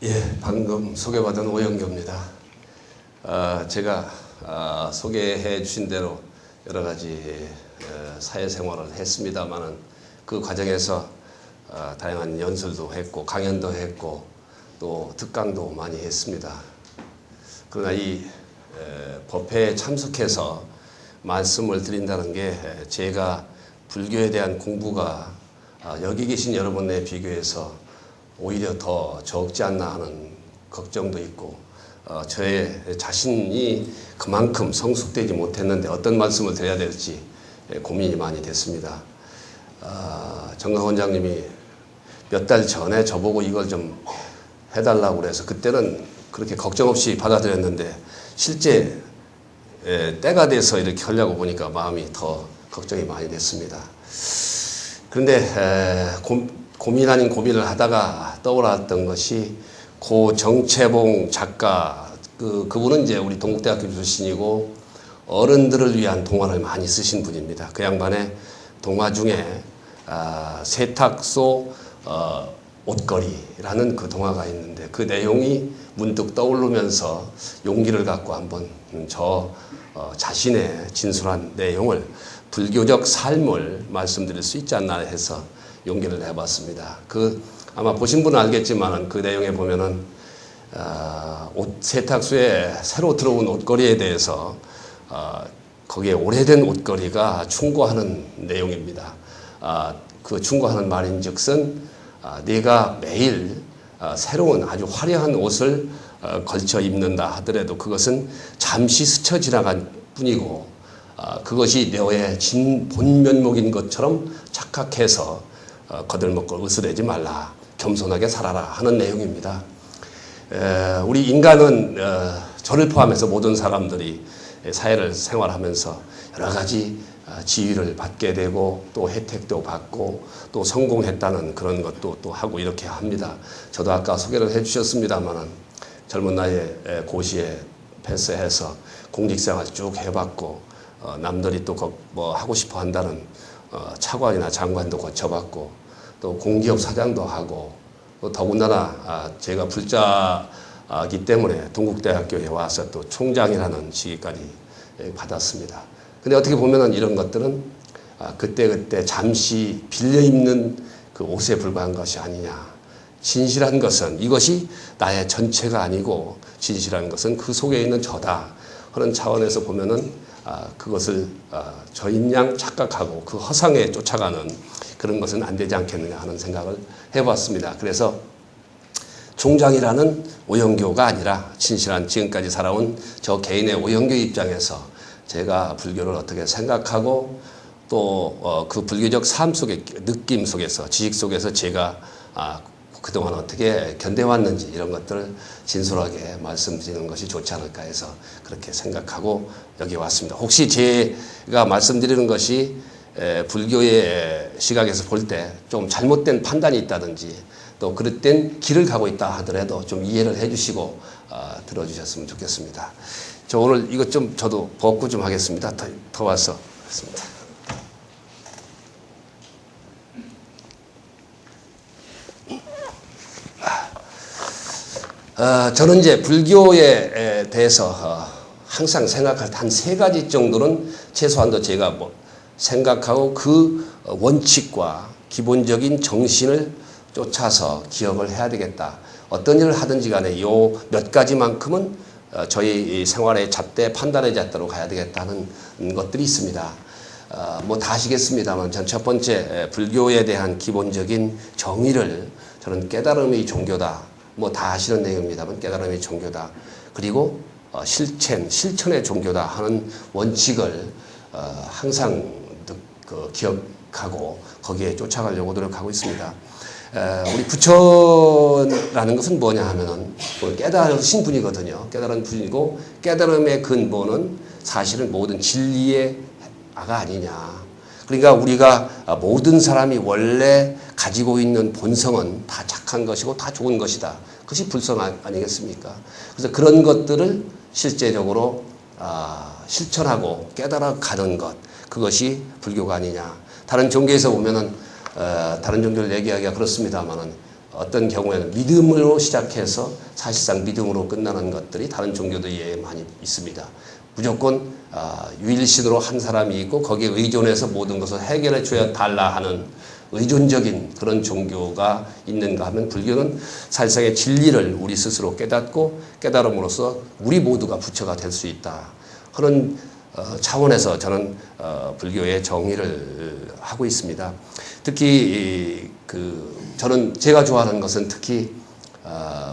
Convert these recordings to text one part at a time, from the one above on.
예, 방금 소개받은 오영교입니다. 제가 소개해 주신 대로 여러 가지 사회생활을 했습니다만은 그 과정에서 다양한 연설도 했고 강연도 했고 또 특강도 많이 했습니다. 그러나 이 법회에 참석해서 말씀을 드린다는 게 제가 불교에 대한 공부가 여기 계신 여러분에 비교해서 오히려 더 적지 않나 하는 걱정도 있고 저의 자신이 그만큼 성숙되지 못했는데 어떤 말씀을 드려야 될지 고민이 많이 됐습니다. 정강 원장님이 몇 달 전에 저보고 이걸 좀 해달라고 그래서 그때는 그렇게 걱정 없이 받아들였는데 실제 때가 돼서 이렇게 하려고 보니까 마음이 더 걱정이 많이 됐습니다. 그런데 고민 아닌 고민을 하다가 떠올랐던 것이 고 정채봉 작가 그분은 이제 우리 동국대학교 출신이고 어른들을 위한 동화를 많이 쓰신 분입니다. 그 양반의 동화 중에 세탁소 옷걸이라는 그 동화가 있는데 그 내용이 문득 떠오르면서 용기를 갖고 한번 저 자신의 진솔한 내용을 불교적 삶을 말씀드릴 수 있지 않나 해서 용기를 내봤습니다. 아마 보신 분은 알겠지만 그 내용에 보면은 세탁소에 새로 들어온 옷걸이에 대해서 거기에 오래된 옷걸이가 충고하는 내용입니다. 그 충고하는 말인즉슨 네가 매일 새로운 아주 화려한 옷을 걸쳐 입는다 하더라도 그것은 잠시 스쳐 지나간 뿐이고 그것이 너의 본면목인 것처럼 착각해서 거들먹고 으스대지 말라. 겸손하게 살아라 하는 내용입니다. 우리 인간은 저를 포함해서 모든 사람들이 사회를 생활하면서 여러 가지 지위를 받게 되고 또 혜택도 받고 또 성공했다는 그런 것도 또 하고 이렇게 합니다. 저도 아까 소개를 해주셨습니다만 젊은 나이에 고시에 패스해서 공직생활 쭉 해봤고 남들이 또 뭐 하고 싶어 한다는 차관이나 장관도 거쳐봤고 또 공기업 사장도 하고 또 더군다나 제가 불자이기 때문에 동국대학교에 와서 또 총장이라는 직위까지 받았습니다. 근데 어떻게 보면은 이런 것들은 그때 잠시 빌려 입는 그 옷에 불과한 것이 아니냐. 진실한 것은 이것이 나의 전체가 아니고 진실한 것은 그 속에 있는 저다 하는 차원에서 보면은 그것을 저인 양 착각하고 그 허상에 쫓아가는 그런 것은 안 되지 않겠느냐 하는 생각을 해봤습니다. 그래서 총장이라는 오영교가 아니라 진실한 지금까지 살아온 저 개인의 오영교 입장에서 제가 불교를 어떻게 생각하고 또 그 불교적 삶 속의 느낌 속에서 지식 속에서 제가 그동안 어떻게 견뎌왔는지 이런 것들을 진솔하게 말씀드리는 것이 좋지 않을까 해서 그렇게 생각하고 여기 왔습니다. 혹시 제가 말씀드리는 것이 불교의 시각에서 볼 때 좀 잘못된 판단이 있다든지 또 그릇된 길을 가고 있다 하더라도 좀 이해를 해주시고 들어주셨으면 좋겠습니다. 저 오늘 이것 좀 저도 벗고 좀 하겠습니다. 더 와서 하겠습니다. 저는 이제 불교에 대해서 항상 생각할 때 한 3가지 정도는 최소한도 제가 뭐 생각하고 그 원칙과 기본적인 정신을 쫓아서 기억을 해야 되겠다. 어떤 일을 하든지 간에 요 몇 가지만큼은 저희 생활의 잣대, 판단의 잣대로 가야 되겠다는 것들이 있습니다. 뭐 다 아시겠습니다만 전 첫 번째 불교에 대한 기본적인 정의를 저는 깨달음의 종교다. 뭐 다 아시는 내용입니다만 깨달음의 종교다. 그리고 실천의 종교다 하는 원칙을 항상 기억하고 거기에 쫓아가려고 노력하고 있습니다. 우리 부처라는 것은 뭐냐 하면은 깨달으신 분이거든요. 깨달은 분이고 깨달음의 근본은 사실은 모든 진리의 아가 아니냐. 그러니까 우리가 모든 사람이 원래 가지고 있는 본성은 다 착한 것이고 다 좋은 것이다. 그것이 불성 아니겠습니까? 그래서 그런 것들을 실제적으로 실천하고 깨달아가는 것, 그것이 불교가 아니냐. 다른 종교에서 보면은 다른 종교를 얘기하기가 그렇습니다만은 어떤 경우에는 믿음으로 시작해서 사실상 믿음으로 끝나는 것들이 다른 종교들에 많이 있습니다. 무조건 유일신으로 한 사람이 있고 거기에 의존해서 모든 것을 해결해 줘야 달라 하는 의존적인 그런 종교가 있는가 하면 불교는 사실상의 진리를 우리 스스로 깨닫고 깨달음으로써 우리 모두가 부처가 될 수 있다 하는 차원에서 저는 불교의 정의를 하고 있습니다. 특히 저는 제가 좋아하는 것은 특히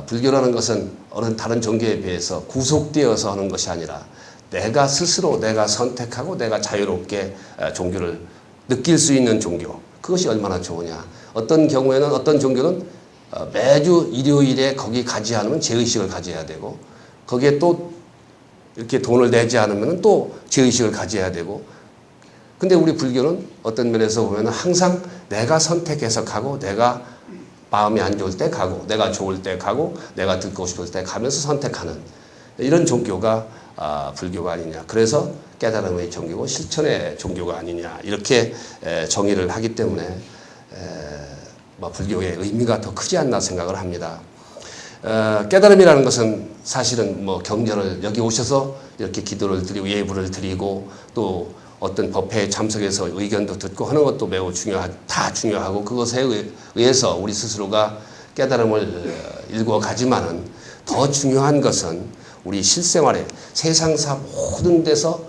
불교라는 것은 어느 다른 종교에 비해서 구속되어서 하는 것이 아니라 내가 스스로 내가 선택하고 내가 자유롭게 종교를 느낄 수 있는 종교, 그것이 얼마나 좋으냐. 어떤 경우에는 어떤 종교는 매주 일요일에 거기 가지 않으면 죄의식을 가져야 되고 거기에 또 이렇게 돈을 내지 않으면 또 죄의식을 가져야 되고, 근데 우리 불교는 어떤 면에서 보면 항상 내가 선택해서 가고 내가 마음이 안 좋을 때 가고 내가 좋을 때 가고 내가 듣고 싶을 때 가면서 선택하는 이런 종교가 불교가 아니냐. 그래서 깨달음의 종교고 실천의 종교가 아니냐 이렇게 정의를 하기 때문에 불교의 의미가 더 크지 않나 생각을 합니다. 깨달음이라는 것은 사실은 경전을 여기 오셔서 이렇게 기도를 드리고 예불을 드리고 또 어떤 법회에 참석해서 의견도 듣고 하는 것도 매우 다 중요하고 그것에 의해서 우리 스스로가 깨달음을 일구어 가지만은 더 중요한 것은 우리 실생활에 세상사 모든 데서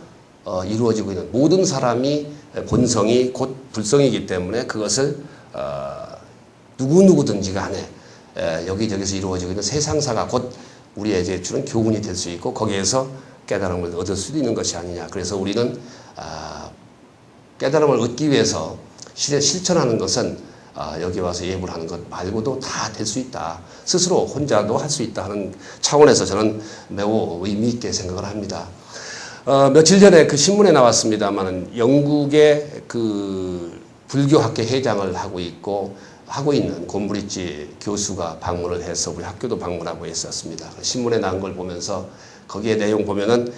이루어지고 있는 모든 사람이 본성이 곧 불성이기 때문에 그것을 누구든지 간에 여기저기서 이루어지고 있는 세상사가 곧 우리의 제출은 교훈이 될 수 있고 거기에서 깨달음을 얻을 수도 있는 것이 아니냐. 그래서 우리는 깨달음을 얻기 위해서 실천하는 것은 여기 와서 예불하는 것 말고도 다 될 수 있다. 스스로 혼자도 할 수 있다 하는 차원에서 저는 매우 의미 있게 생각을 합니다. 며칠 전에 그 신문에 나왔습니다만 영국의 그 불교학회 회장을 하고 있는 곰브리지 교수가 방문을 해서 우리 학교도 방문하고 있었습니다. 신문에 나온 걸 보면서 거기에 내용 보면은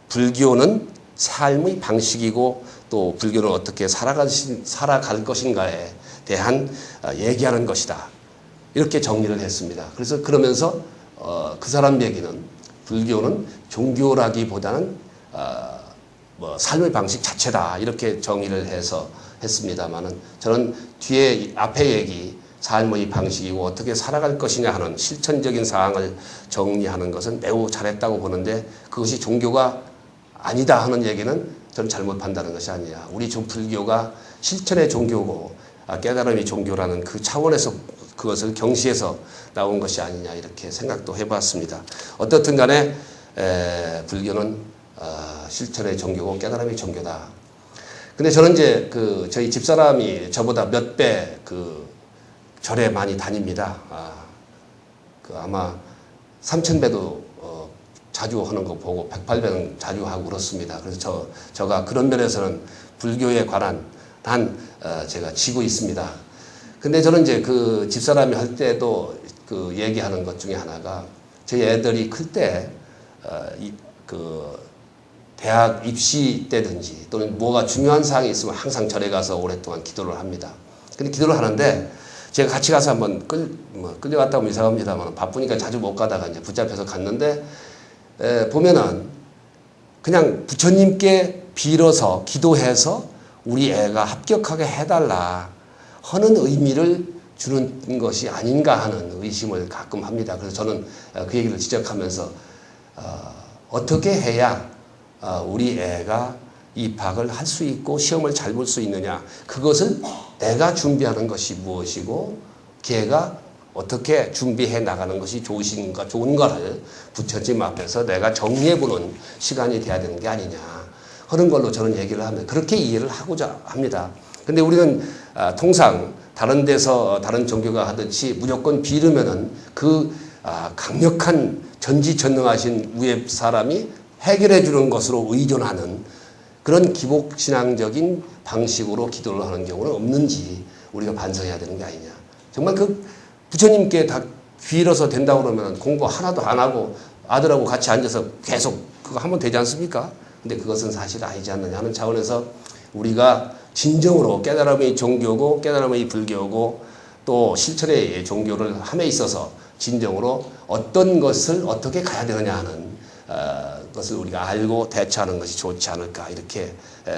불교는 삶의 방식이고 또 불교는 어떻게 살아갈 것인가에 대한 얘기하는 것이다. 이렇게 정리를 했습니다. 그래서 그러면서 그 사람 얘기는 불교는 종교라기보다는 삶의 방식 자체다. 이렇게 정의를 해서 했습니다만은 저는 앞에 얘기 삶의 방식이고 어떻게 살아갈 것이냐 하는 실천적인 사항을 정리하는 것은 매우 잘했다고 보는데 그것이 종교가 아니다 하는 얘기는 저는 잘못 판단하는 것이 아니냐. 우리 불교가 실천의 종교고 깨달음이 종교라는 그 차원에서 그것을 경시해서 나온 것이 아니냐 이렇게 생각도 해봤습니다. 어떻든 간에 불교는 실천의 종교고 깨달음이 종교다. 근데 저는 이제 저희 집사람이 저보다 몇 배 절에 많이 다닙니다. 아마 3,000배도 자주 하는 거 보고 108배는 자주 하고 그렇습니다. 그래서 저가 그런 면에서는 불교에 관한 제가 지고 있습니다. 근데 저는 이제 그 집사람이 할 때도 얘기하는 것 중에 하나가 저희 애들이 클 때 대학 입시 때든지 또는 뭐가 중요한 사항이 있으면 항상 절에 가서 오랫동안 기도를 합니다. 근데 기도를 하는데 제가 같이 가서 한번 끌려갔다 오면 이상합니다만 바쁘니까 자주 못 가다가 이제 붙잡혀서 갔는데 보면은 그냥 부처님께 빌어서 기도해서 우리 애가 합격하게 해달라 하는 의미를 주는 것이 아닌가 하는 의심을 가끔 합니다. 그래서 저는 그 얘기를 지적하면서 어떻게 해야 우리 애가 입학을 할 수 있고 시험을 잘 볼 수 있느냐. 그것을 내가 준비하는 것이 무엇이고 걔가 어떻게 준비해 나가는 것이 좋은가를 부처님 앞에서 내가 정리해보는 시간이 돼야 되는 게 아니냐 하는 걸로 저는 얘기를 합니다. 그렇게 이해를 하고자 합니다. 근데 우리는 통상 다른 데서 다른 종교가 하듯이 무조건 빌으면은 강력한 전지전능하신 위에 사람이 해결해 주는 것으로 의존하는 그런 기복신앙적인 방식으로 기도를 하는 경우는 없는지 우리가 반성해야 되는 게 아니냐. 정말 부처님께 다 빌어서 된다고 그러면 공부 하나도 안 하고 아들하고 같이 앉아서 계속 그거 하면 되지 않습니까? 근데 그것은 사실 아니지 않느냐 하는 차원에서 우리가 진정으로 깨달음의 종교고 깨달음의 불교고 또 실천의 종교를 함에 있어서 진정으로 어떤 것을 어떻게 가야 되느냐 하는 것을 우리가 알고 대처하는 것이 좋지 않을까 이렇게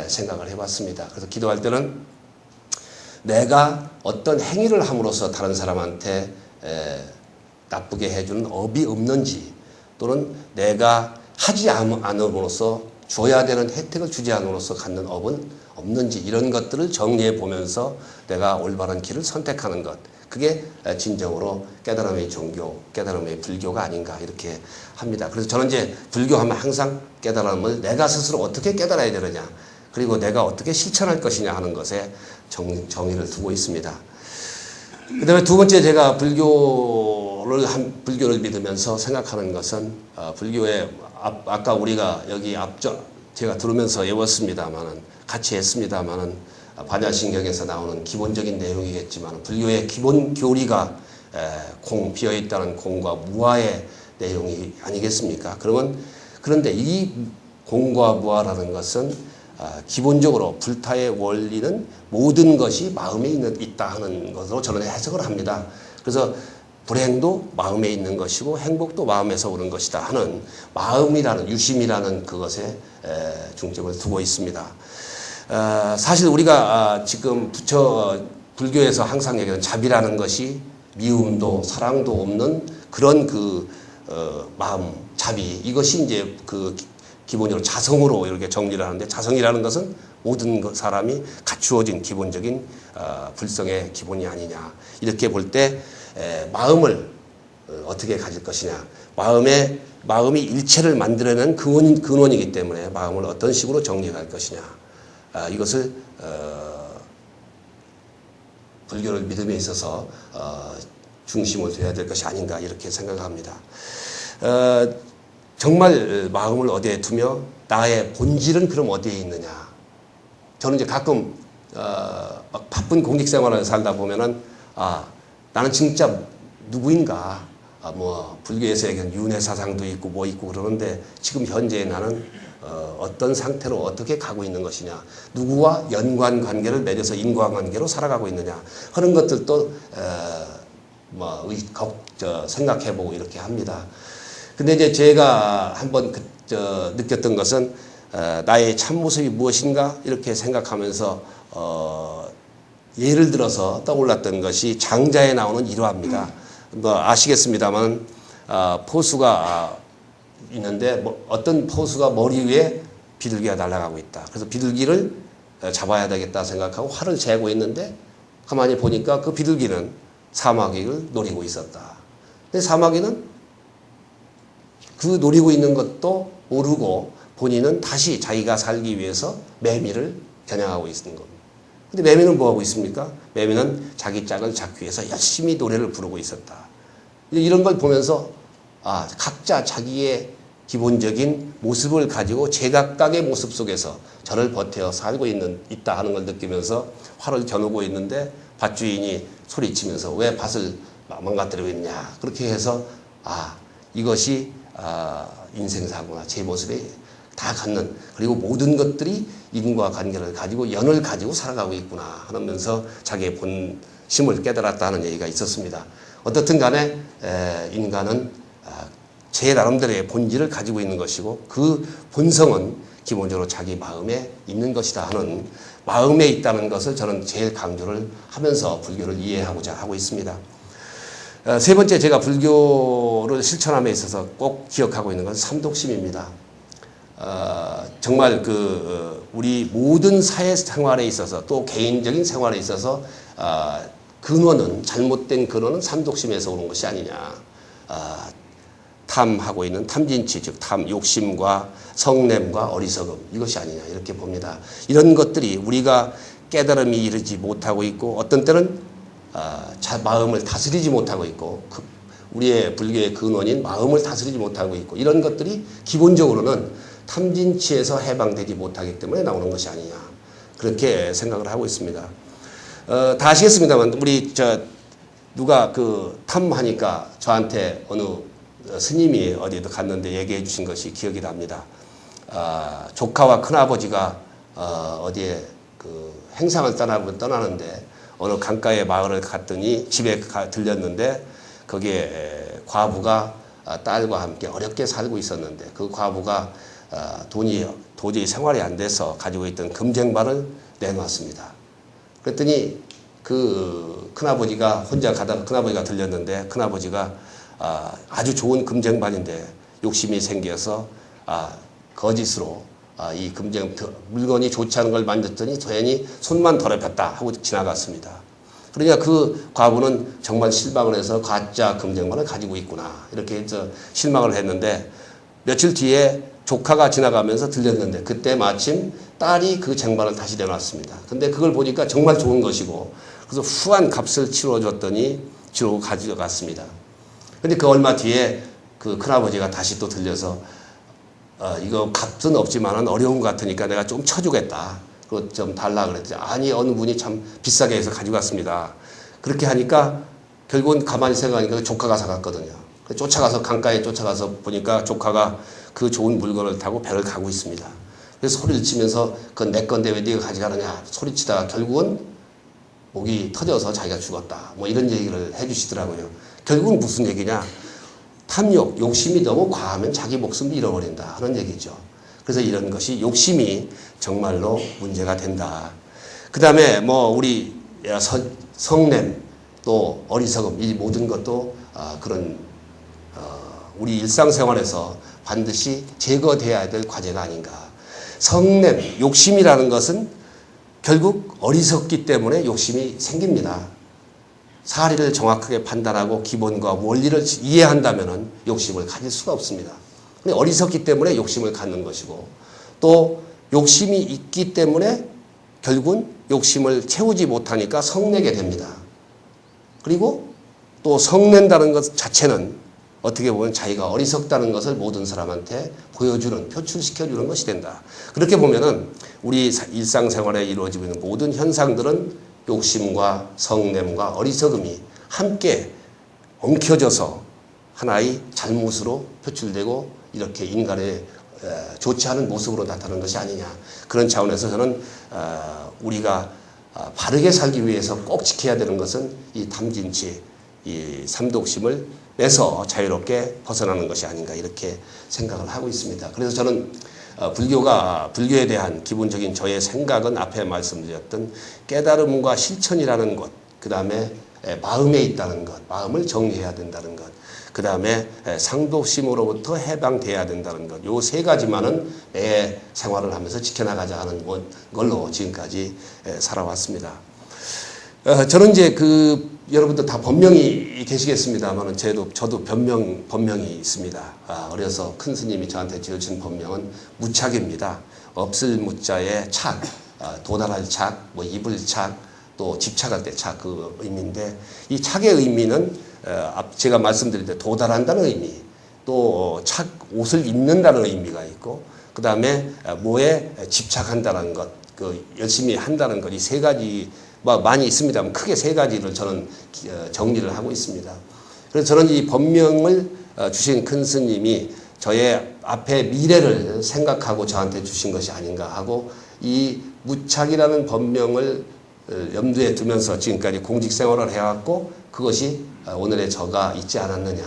생각을 해봤습니다. 그래서 기도할 때는 내가 어떤 행위를 함으로써 다른 사람한테 나쁘게 해주는 업이 없는지, 또는 내가 하지 않음으로써 줘야 되는 혜택을 주지 않음으로써 갖는 업은 없는지, 이런 것들을 정리해 보면서 내가 올바른 길을 선택하는 것, 그게 진정으로 깨달음의 종교, 깨달음의 불교가 아닌가 이렇게 합니다. 그래서 저는 이제 불교하면 항상 깨달음을 내가 스스로 어떻게 깨달아야 되느냐, 그리고 내가 어떻게 실천할 것이냐 하는 것에 정의를 두고 있습니다. 그 다음에 두 번째, 제가 불교를 믿으면서 생각하는 것은, 불교의 아까 우리가 여기 제가 들으면서 외웠습니다만은, 같이 했습니다만은, 반야신경에서 나오는 기본적인 내용이겠지만, 불교의 기본 교리가 비어있다는 공과 무아의 내용이 아니겠습니까? 그런데 이 공과 무아라는 것은 기본적으로 불타의 원리는 모든 것이 마음에 있다 하는 것으로 저는 해석을 합니다. 그래서 불행도 마음에 있는 것이고 행복도 마음에서 오는 것이다 하는 마음이라는, 유심이라는 그것에 중점을 두고 있습니다. 사실 우리가 지금 불교에서 항상 얘기하는 자비라는 것이 미움도 사랑도 없는 그런 마음, 자비, 이것이 이제 기본적으로 자성으로 이렇게 정리를 하는데, 자성이라는 것은 모든 사람이 갖추어진 기본적인 불성의 기본이 아니냐. 이렇게 볼 때 마음을 어떻게 가질 것이냐. 마음이 일체를 만들어내는 근원이기 때문에 마음을 어떤 식으로 정리할 것이냐. 이것을 불교를 믿음에 있어서 중심을 둬야 될 것이 아닌가 이렇게 생각합니다. 정말 마음을 어디에 두며 나의 본질은 그럼 어디에 있느냐. 저는 이제 가끔 막 바쁜 공직 생활을 살다 보면은 나는 진짜 누구인가. 불교에서 얘기하는 윤회 사상도 있고 뭐 있고 그러는데, 지금 현재 나는 어떤 상태로 어떻게 가고 있는 것이냐, 누구와 연관 관계를 맺어서 인과관계로 살아가고 있느냐 하는 것들도 생각해보고 이렇게 합니다. 근데 이제 제가 한번 느꼈던 것은, 나의 참모습이 무엇인가 이렇게 생각하면서 예를 들어서 떠올랐던 것이 장자에 나오는 일화입니다. 아시겠습니다만 포수가 있는데 어떤 포수가 머리 위에 비둘기가 날아가고 있다. 그래서 비둘기를 잡아야 되겠다 생각하고 활을 재고 있는데, 가만히 보니까 그 비둘기는 사마귀를 노리고 있었다. 근데 사마귀는 그 노리고 있는 것도 모르고 본인은 다시 자기가 살기 위해서 매미를 겨냥하고 있는 겁니다. 근데 매미는 뭐하고 있습니까? 매미는 자기 짝을 잡기 위해서 열심히 노래를 부르고 있었다. 이런 걸 보면서 각자 자기의 기본적인 모습을 가지고 제각각의 모습 속에서 저를 버텨 살고 있다 하는 걸 느끼면서 활을 겨누고 있는데, 밭주인이 소리치면서 왜 밭을 망가뜨리고 있냐. 그렇게 해서 이것이 인생사구나, 제 모습에 다 갖는, 그리고 모든 것들이 인과관계를 가지고 연을 가지고 살아가고 있구나 하면서 자기의 본심을 깨달았다는 얘기가 있었습니다. 어떻든 간에 인간은 제 나름대로의 본질을 가지고 있는 것이고, 그 본성은 기본적으로 자기 마음에 있는 것이다 하는, 마음에 있다는 것을 저는 제일 강조를 하면서 불교를 이해하고자 하고 있습니다. 세 번째, 제가 불교를 실천함에 있어서 꼭 기억하고 있는 것은 삼독심입니다. 정말 우리 모든 사회생활에 있어서, 또 개인적인 생활에 있어서 잘못된 근원은 삼독심에서 오는 것이 아니냐. 탐하고 있는 탐진치, 즉 욕심과 성냄과 어리석음, 이것이 아니냐 이렇게 봅니다. 이런 것들이 우리가 깨달음이 이르지 못하고 있고, 어떤 때는 마음을 다스리지 못하고 있고, 우리의 불교의 근원인 마음을 다스리지 못하고 있고, 이런 것들이 기본적으로는 탐진치에서 해방되지 못하기 때문에 나오는 것이 아니냐, 그렇게 생각을 하고 있습니다. 다 아시겠습니다만, 누가 탐하니까 저한테 어느 스님이 어디도 갔는데 얘기해 주신 것이 기억이 납니다. 조카와 큰아버지가 어디에 행상을 떠나는데, 어느 강가의 마을을 갔더니 집에 들렸는데 거기에 과부가 딸과 함께 어렵게 살고 있었는데 그 과부가 돈이 도저히 생활이 안 돼서 가지고 있던 금쟁반을 내놓았습니다. 그랬더니 그 큰아버지가 혼자 가다가 큰아버지가 들렸는데 큰아버지가 아주 좋은 금쟁반인데 욕심이 생겨서 거짓으로 이 물건이 좋지 않은 걸 만졌더니 도연히 손만 더럽혔다 하고 지나갔습니다. 그러니까 그 과부는 정말 실망을 해서 가짜 금쟁반을 가지고 있구나 이렇게 해서 실망을 했는데 며칠 뒤에 조카가 지나가면서 들렸는데 그때 마침 딸이 그 쟁반을 다시 내놨습니다. 근데 그걸 보니까 정말 좋은 것이고 그래서 후한 값을 치러줬더니 지르고 가져갔습니다. 근데 그 얼마 뒤에 그 큰아버지가 다시 또 들려서 이거 값은 없지만은 어려운 것 같으니까 내가 좀 쳐주겠다. 그거 좀 달라 그랬더니 아니 어느 분이 참 비싸게 해서 가져갔습니다. 그렇게 하니까 결국은 가만히 생각하니까 조카가 사갔거든요. 쫓아가서 강가에 쫓아가서 보니까 조카가 그 좋은 물건을 타고 배를 가고 있습니다. 그래서 소리를 치면서 그건 내 건데 왜 네가 가져가느냐 소리치다가 결국은 목이 터져서 자기가 죽었다. 뭐 이런 얘기를 해주시더라고요. 결국은 무슨 얘기냐? 탐욕, 욕심이 너무 과하면 자기 목숨도 잃어버린다 하는 얘기죠. 그래서 이런 것이 욕심이 정말로 문제가 된다. 그 다음에 뭐 우리 성냄 또 어리석음 이 모든 것도 그런 우리 일상생활에서 반드시 제거돼야 될 과제가 아닌가. 성냄, 욕심이라는 것은 결국 어리석기 때문에 욕심이 생깁니다. 사리를 정확하게 판단하고 기본과 원리를 이해한다면 욕심을 가질 수가 없습니다. 근데 어리석기 때문에 욕심을 갖는 것이고 또 욕심이 있기 때문에 결국은 욕심을 채우지 못하니까 성내게 됩니다. 그리고 또 성낸다는 것 자체는 어떻게 보면 자기가 어리석다는 것을 모든 사람한테 보여주는, 표출시켜주는 것이 된다. 그렇게 보면은 우리 일상생활에 이루어지고 있는 모든 현상들은 욕심과 성냄과 어리석음이 함께 엉켜져서 하나의 잘못으로 표출되고 이렇게 인간의 좋지 않은 모습으로 나타나는 것이 아니냐. 그런 차원에서 저는 우리가 바르게 살기 위해서 꼭 지켜야 되는 것은 이 탐진치, 이 삼독심을 내서 자유롭게 벗어나는 것이 아닌가 이렇게 생각을 하고 있습니다. 그래서 저는 불교에 대한 기본적인 저의 생각은 앞에 말씀드렸던 깨달음과 실천이라는 것, 그 다음에 마음에 있다는 것, 마음을 정리해야 된다는 것, 그 다음에 상독심으로부터 해방돼야 된다는 것, 요 세 가지만은 내 생활을 하면서 지켜나가자 하는 걸로 지금까지 살아왔습니다. 저는 이제 여러분들 다 본명이 계시겠습니다만 저도 본명이 있습니다. 어려서 큰 스님이 저한테 지어준 본명은 무착입니다. 없을 무자에 착, 도달할 착, 뭐 입을 착, 또 집착할 때 착 그 의미인데 이 착의 의미는 제가 말씀드린 대 도달한다는 의미, 또 착 옷을 입는다는 의미가 있고 그 다음에 뭐에 집착한다는 것, 열심히 한다는 것 이 세 가지 많이 있습니다만 크게 세 가지를 저는 정리를 하고 있습니다. 그래서 저는 이 법명을 주신 큰 스님이 저의 앞에 미래를 생각하고 저한테 주신 것이 아닌가 하고 이 무착이라는 법명을 염두에 두면서 지금까지 공직 생활을 해왔고 그것이 오늘의 저가 있지 않았느냐.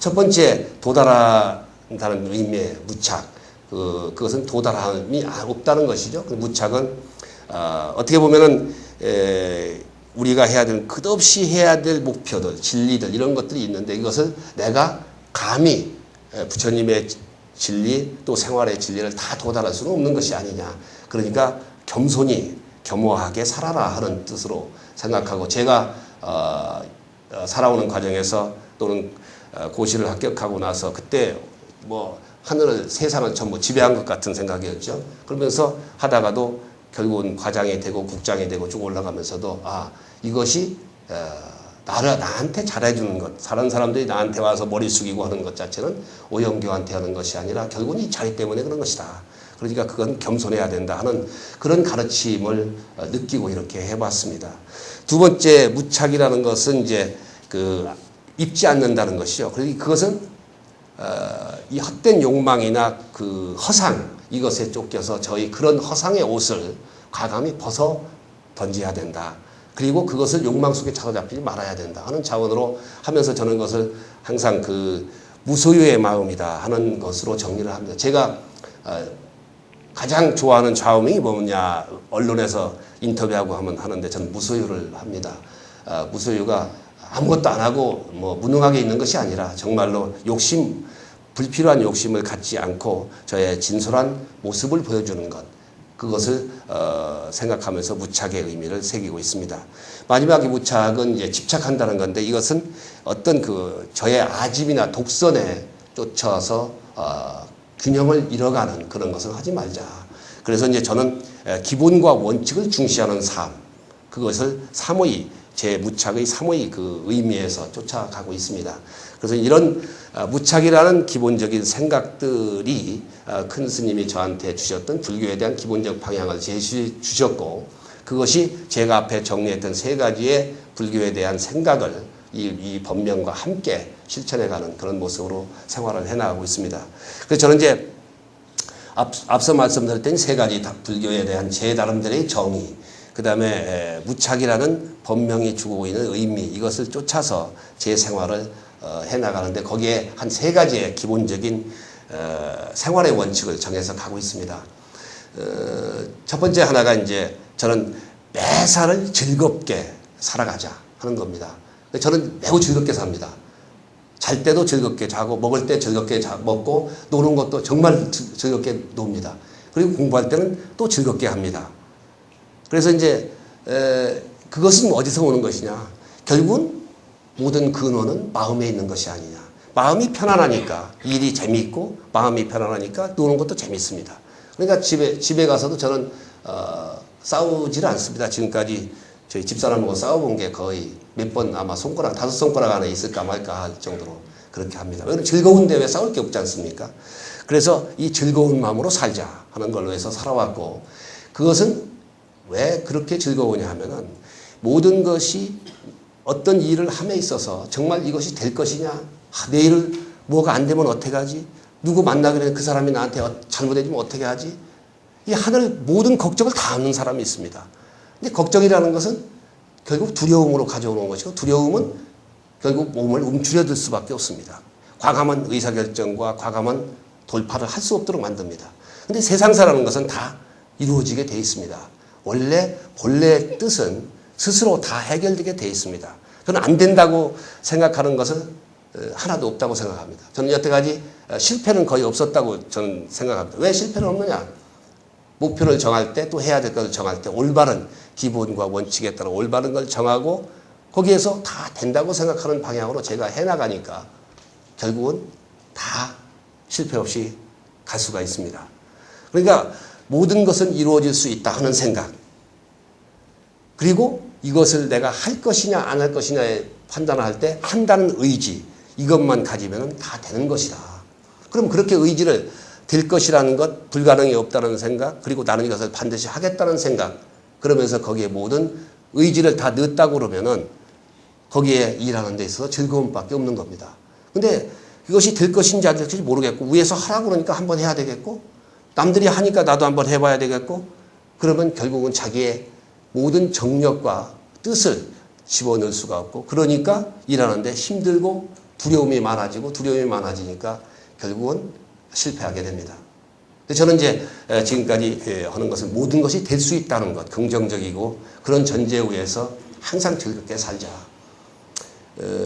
첫 번째 도달한다는 의미의 무착. 그것은 도달함이 없다는 것이죠. 무착은 어떻게 보면은 우리가 해야 될 끝없이 해야 될 목표들, 진리들 이런 것들이 있는데 이것을 내가 감히 부처님의 진리 또 생활의 진리를 다 도달할 수는 없는 것이 아니냐. 그러니까 겸손히 겸허하게 살아라 하는 뜻으로 생각하고 제가 살아오는 과정에서 또는 고시를 합격하고 나서 그때 뭐 세상을 전부 지배한 것 같은 생각이었죠. 그러면서 하다가도 결국은 과장이 되고 국장이 되고 쭉 올라가면서도 이것이 나한테 잘해주는 것, 다른 사람들이 나한테 와서 머리 숙이고 하는 것 자체는 오영교한테 하는 것이 아니라 결국은 이 자리 때문에 그런 것이다. 그러니까 그건 겸손해야 된다 하는 그런 가르침을 느끼고 이렇게 해봤습니다. 두 번째 무착이라는 것은 이제 입지 않는다는 것이죠. 그러니까 그것은 이 헛된 욕망이나 허상 이것에 쫓겨서 저희 그런 허상의 옷을 과감히 벗어 던져야 된다. 그리고 그것을 욕망 속에 사로잡히지 말아야 된다 하는 차원으로 하면서 저는 그것을 항상 그 무소유의 마음이다 하는 것으로 정리를 합니다. 제가 가장 좋아하는 좌우명이 뭐냐 언론에서 인터뷰하고 하면 하는데 저는 무소유를 합니다. 무소유가 아무것도 안 하고 뭐 무능하게 있는 것이 아니라 정말로 욕심, 불필요한 욕심을 갖지 않고 저의 진솔한 모습을 보여주는 것, 그것을 생각하면서 무착의 의미를 새기고 있습니다. 마지막에 무착은 이제 집착한다는 건데, 이것은 어떤 그 저의 아집이나 독선에 쫓아서 균형을 잃어가는 그런 것을 하지 말자. 그래서 이제 저는 기본과 원칙을 중시하는 삶, 그것을 사모이 제 무착의 사모의 그 의미에서 쫓아가고 있습니다. 그래서 이런 무착이라는 기본적인 생각들이 큰 스님이 저한테 주셨던 불교에 대한 기본적 방향을 제시해 주셨고, 그것이 제가 앞에 정리했던 세 가지의 불교에 대한 생각을 이 법명과 함께 실천해가는 그런 모습으로 생활을 해나가고 있습니다. 그래서 저는 이제 앞서 말씀드렸던 세 가지 불교에 대한 제 나름대로의 정의, 그 다음에 무착이라는 법명이 주고 있는 의미, 이것을 쫓아서 제 생활을 해나가는데, 거기에 한 세 가지의 기본적인 생활의 원칙을 정해서 가고 있습니다. 첫 번째 하나가 이제 저는 매사를 즐겁게 살아가자 하는 겁니다. 저는 매우 즐겁게 삽니다. 잘 때도 즐겁게 자고, 먹을 때 즐겁게 먹고, 노는 것도 정말 즐겁게 놉니다. 그리고 공부할 때는 또 즐겁게 합니다. 그래서 이제 그것은 어디서 오는 것이냐? 결국은 모든 근원은 마음에 있는 것이 아니냐. 마음이 편안하니까 일이 재미있고, 마음이 편안하니까 노는 것도 재밌습니다. 그러니까 집에 가서도 저는 싸우지를 않습니다. 지금까지 저희 집사람하고 싸워본 게 거의 몇 번, 아마 손가락, 5손가락 안에 있을까 말까 할 정도로 그렇게 합니다. 왜냐면 즐거운데 왜 싸울 게 없지 않습니까? 그래서 이 즐거운 마음으로 살자 하는 걸로 해서 살아왔고, 그것은 왜 그렇게 즐거우냐 하면은, 모든 것이 어떤 일을 함에 있어서 정말 이것이 될 것이냐, 내일 뭐가 안 되면 어떻게 하지, 누구 만나게 되면 그 사람이 나한테 잘못해지면 어떻게 하지, 이 하늘 모든 걱정을 다 하는 사람이 있습니다. 근데 걱정이라는 것은 결국 두려움으로 가져오는 것이고, 두려움은 결국 몸을 움츠려들 수밖에 없습니다. 과감한 의사결정과 과감한 돌파를 할 수 없도록 만듭니다. 근데 세상사라는 것은 다 이루어지게 돼 있습니다. 원래 본래의 뜻은 스스로 다 해결되게 돼 있습니다. 저는 안 된다고 생각하는 것은 하나도 없다고 생각합니다. 저는 여태까지 실패는 거의 없었다고 저는 생각합니다. 왜 실패는 없느냐? 목표를 정할 때, 또 해야 될 것을 정할 때 올바른 기본과 원칙에 따라 올바른 걸 정하고, 거기에서 다 된다고 생각하는 방향으로 제가 해나가니까 결국은 다 실패 없이 갈 수가 있습니다. 그러니까 모든 것은 이루어질 수 있다 하는 생각, 그리고 이것을 내가 할 것이냐 안 할 것이냐에 판단을 할 때 한다는 의지, 이것만 가지면 다 되는 것이다. 그럼 그렇게 의지를, 될 것이라는 것, 불가능이 없다는 생각, 그리고 나는 이것을 반드시 하겠다는 생각, 그러면서 거기에 모든 의지를 다 넣었다고 그러면은 거기에 일하는 데 있어서 즐거움밖에 없는 겁니다. 근데 이것이 될 것인지 안 될 것인지 모르겠고, 위에서 하라고 그러니까 한번 해야 되겠고, 남들이 하니까 나도 한번 해봐야 되겠고, 그러면 결국은 자기의 모든 정력과 뜻을 집어넣을 수가 없고, 그러니까 일하는데 힘들고 두려움이 많아지고, 두려움이 많아지니까 결국은 실패하게 됩니다. 저는 이제 지금까지 하는 것은 모든 것이 될 수 있다는 것, 긍정적이고 그런 전제 위에서 항상 즐겁게 살자.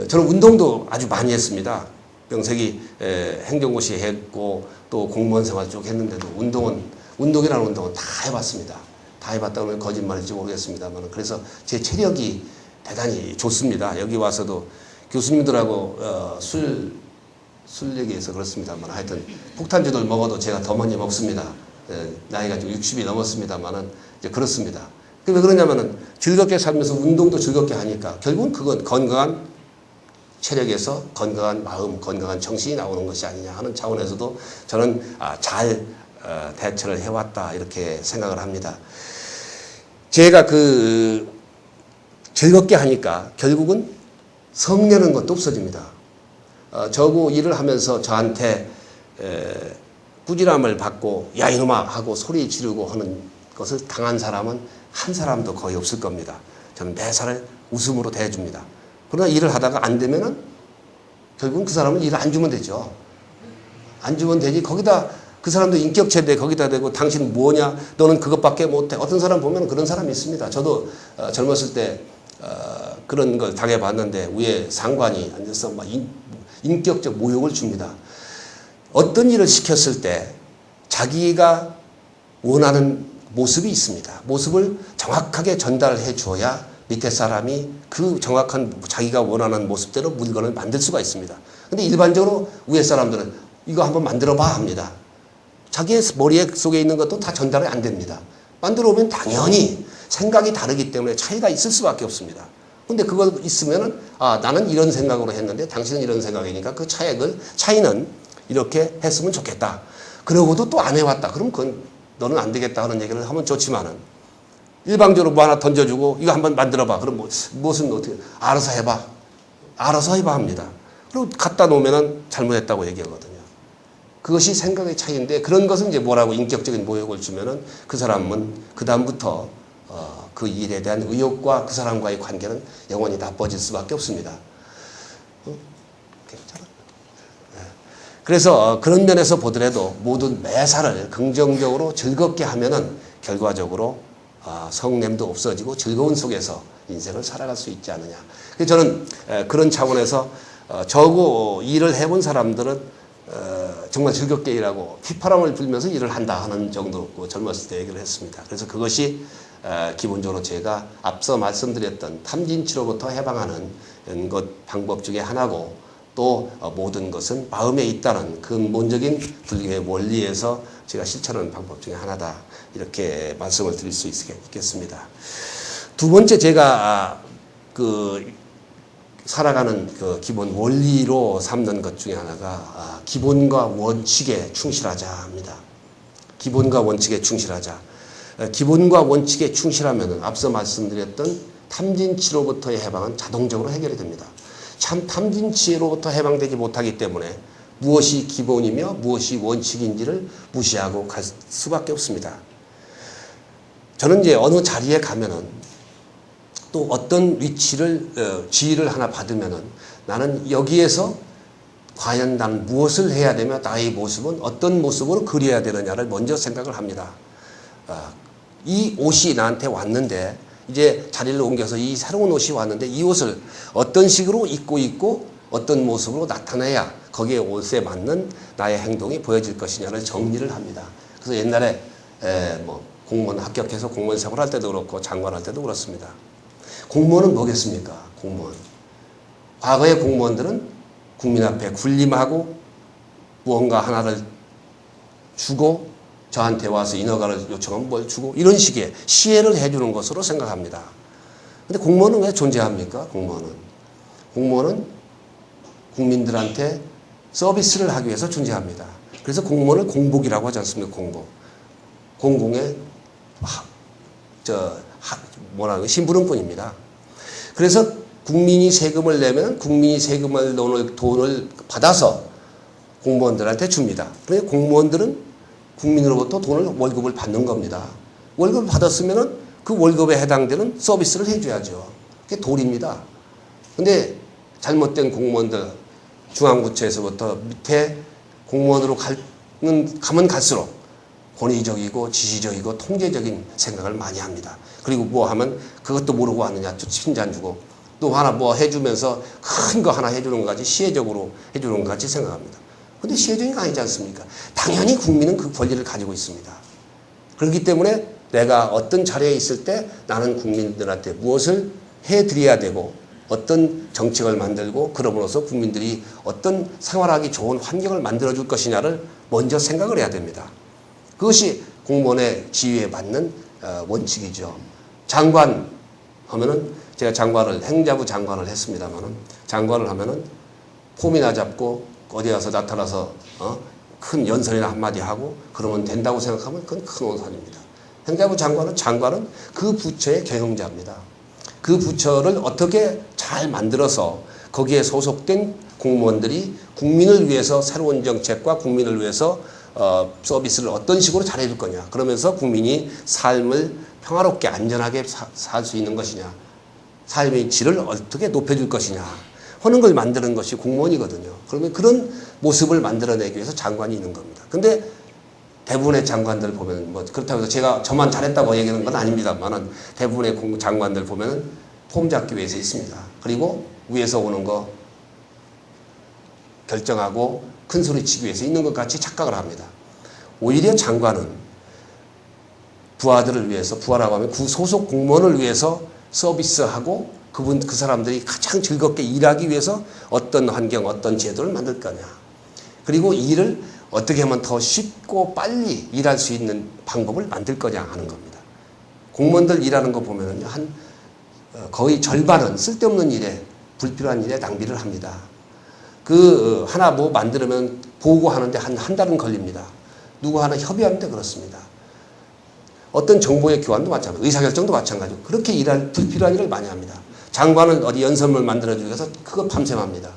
저는 운동도 아주 많이 했습니다. 명색이 행정고시 했고 또 공무원 생활 쭉 했는데도 운동이라는 운동은 다 해봤습니다. 다 해봤다고 하면 거짓말일지 모르겠습니다만, 그래서 제 체력이 대단히 좋습니다. 여기 와서도 교수님들하고 술 얘기해서 그렇습니다만, 하여튼 폭탄주를 먹어도 제가 더 많이 먹습니다. 나이가 좀 60이 넘었습니다만은 이제 그렇습니다. 왜 그러냐면은 즐겁게 살면서 운동도 즐겁게 하니까 결국은 그건 건강한 체력에서 건강한 마음, 건강한 정신이 나오는 것이 아니냐 하는 차원에서도 저는 잘 대처를 해왔다 이렇게 생각을 합니다. 제가 즐겁게 하니까 결국은 성내는 것도 없어집니다. 저고 일을 하면서 저한테 꾸지람을 받고 야 이놈아 하고 소리 지르고 하는 것을 당한 사람은 한 사람도 거의 없을 겁니다. 저는 매사를 웃음으로 대해줍니다. 그러나 일을 하다가 안 되면은 결국은 그 사람은 일을 안 주면 되죠. 안 주면 되지. 거기다 그 사람도 인격체인데 거기다 대고 당신은 뭐냐? 너는 그것밖에 못해. 어떤 사람 보면 그런 사람이 있습니다. 저도 젊었을 때 그런 걸 당해봤는데 위에 상관이 앉아서 막 인격적 모욕을 줍니다. 어떤 일을 시켰을 때 자기가 원하는 모습이 있습니다. 모습을 정확하게 전달해 주어야 밑에 사람이 그 정확한 자기가 원하는 모습대로 물건을 만들 수가 있습니다. 근데 일반적으로 위에 사람들은 이거 한번 만들어 봐 합니다. 자기의 머리에 속에 있는 것도 다 전달이 안 됩니다. 만들어 오면 당연히 생각이 다르기 때문에 차이가 있을 수밖에 없습니다. 근데 그거 있으면은 나는 이런 생각으로 했는데 당신은 이런 생각이니까 그 차이는 이렇게 했으면 좋겠다. 그러고도 또 안 해왔다. 그럼 그건 너는 안 되겠다 하는 얘기를 하면 좋지만은 일방적으로 뭐 하나 던져주고 이거 한번 만들어봐. 그럼 무엇은 어떻게 알아서 해봐. 알아서 해봐 합니다. 그리고 갖다 놓으면은 잘못했다고 얘기하거든요. 그것이 생각의 차이인데 그런 것은 이제 뭐라고 인격적인 모욕을 주면은 그 사람은 그 다음부터 그 일에 대한 의욕과 그 사람과의 관계는 영원히 나빠질 수밖에 없습니다. 괜찮아? 그래서 그런 면에서 보더라도 모든 매사를 긍정적으로 즐겁게 하면은 결과적으로 성냄도 없어지고 즐거운 속에서 인생을 살아갈 수 있지 않느냐. 그래서 저는 그런 차원에서 저고 일을 해본 사람들은 정말 즐겁게 일하고 휘파람을 불면서 일을 한다 하는 정도로 젊었을 때 얘기를 했습니다. 그래서 그것이 기본적으로 제가 앞서 말씀드렸던 탐진치로부터 해방하는 것 방법 중에 하나고 또 모든 것은 마음에 있다는 근본적인 불교의 원리에서 제가 실천하는 방법 중에 하나다. 이렇게 말씀을 드릴 수 있겠습니다. 두 번째 제가 살아가는 그 기본 원리로 삼는 것 중에 하나가 기본과 원칙에 충실하자 합니다. 기본과 원칙에 충실하자. 기본과 원칙에 충실하면 앞서 말씀드렸던 탐진치로부터의 해방은 자동적으로 해결이 됩니다. 참 탐진치로부터 해방되지 못하기 때문에 무엇이 기본이며 무엇이 원칙인지를 무시하고 갈 수밖에 없습니다. 저는 이제 어느 자리에 가면은 또 어떤 지위를 하나 받으면은 나는 여기에서 과연 나는 무엇을 해야 되며 나의 모습은 어떤 모습으로 그려야 되느냐를 먼저 생각을 합니다. 이 옷이 나한테 왔는데 이제 자리를 옮겨서 이 새로운 옷이 왔는데 이 옷을 어떤 식으로 입고 있고 어떤 모습으로 나타내야 거기에 옷에 맞는 나의 행동이 보여질 것이냐를 정리를 합니다. 그래서 옛날에 공무원 합격해서 공무원 생활할 때도 그렇고 장관할 때도 그렇습니다. 공무원은 뭐겠습니까? 공무원. 과거의 공무원들은 국민 앞에 군림하고 무언가 하나를 주고 저한테 와서 인허가를 요청하면 뭘 주고 이런 식의 시혜를 해주는 것으로 생각합니다. 근데 공무원은 왜 존재합니까? 공무원은 국민들한테 서비스를 하기 위해서 존재합니다. 그래서 공무원을 공복이라고 하지 않습니까? 공공의 심부름꾼입니다. 그래서 국민이 세금을 내면 국민이 돈을 받아서 공무원들한테 줍니다. 그런데 공무원들은 국민으로부터 월급을 받는 겁니다. 월급을 받았으면 그 월급에 해당되는 서비스를 해줘야죠. 그게 도리입니다. 근데 잘못된 공무원들, 중앙부처에서부터 밑에 공무원으로 가면 갈수록 권위적이고 지시적이고 통제적인 생각을 많이 합니다. 그리고 뭐 하면 그것도 모르고 하느냐, 칭찬 주고 또 하나 뭐 해주면서 큰 거 하나 해주는 것 같이 시혜적으로 해주는 것 같이 생각합니다. 근데 시혜적인 거 아니지 않습니까? 당연히 국민은 그 권리를 가지고 있습니다. 그렇기 때문에 내가 어떤 자리에 있을 때 나는 국민들한테 무엇을 해드려야 되고 어떤 정책을 만들고 그러므로서 국민들이 어떤 생활하기 좋은 환경을 만들어줄 것이냐를 먼저 생각을 해야 됩니다. 그것이 공무원의 지위에 맞는 원칙이죠. 장관 하면은 제가 행자부 장관을 했습니다만은 장관을 하면은 폼이나 잡고 어디 가서 나타나서 큰 연설이나 한마디 하고 그러면 된다고 생각하면 그건 큰 오산입니다. 행자부 장관은 그 부처의 경영자입니다. 그 부처를 어떻게 잘 만들어서 거기에 소속된 공무원들이 국민을 위해서 새로운 정책과 국민을 위해서 서비스를 어떤 식으로 잘해 줄 거냐. 그러면서 국민이 삶을 평화롭게 안전하게 살 수 있는 것이냐. 삶의 질을 어떻게 높여줄 것이냐 하는 걸 만드는 것이 공무원이거든요. 그러면 그런 모습을 만들어내기 위해서 장관이 있는 겁니다. 근데 대부분의 장관들 보면 뭐 그렇다고 해서 제가 저만 잘했다고 얘기하는 건 아닙니다만은 대부분의 장관들 보면은 폼 잡기 위해서 있습니다. 그리고 위에서 오는 거 결정하고 큰 소리 치기 위해서 있는 것 같이 착각을 합니다. 오히려 장관은 부하들을 위해서, 부하라고 하면 소속 공무원을 위해서 서비스하고 그 사람들이 가장 즐겁게 일하기 위해서 어떤 환경, 어떤 제도를 만들 거냐. 그리고 이 일을 어떻게 하면 더 쉽고 빨리 일할 수 있는 방법을 만들 거냐 하는 겁니다. 공무원들 일하는 거 보면은 거의 절반은 쓸데없는 일에, 불필요한 일에 낭비를 합니다. 하나 뭐 만들면 보고하는데 한 달은 걸립니다. 누구 하나 협의하는데 그렇습니다. 어떤 정보의 교환도 마찬가지고 의사결정도 마찬가지고 그렇게 불필요한 일을 많이 합니다. 장관은 어디 연설문 만들어주기 위해서 그거 밤샘합니다.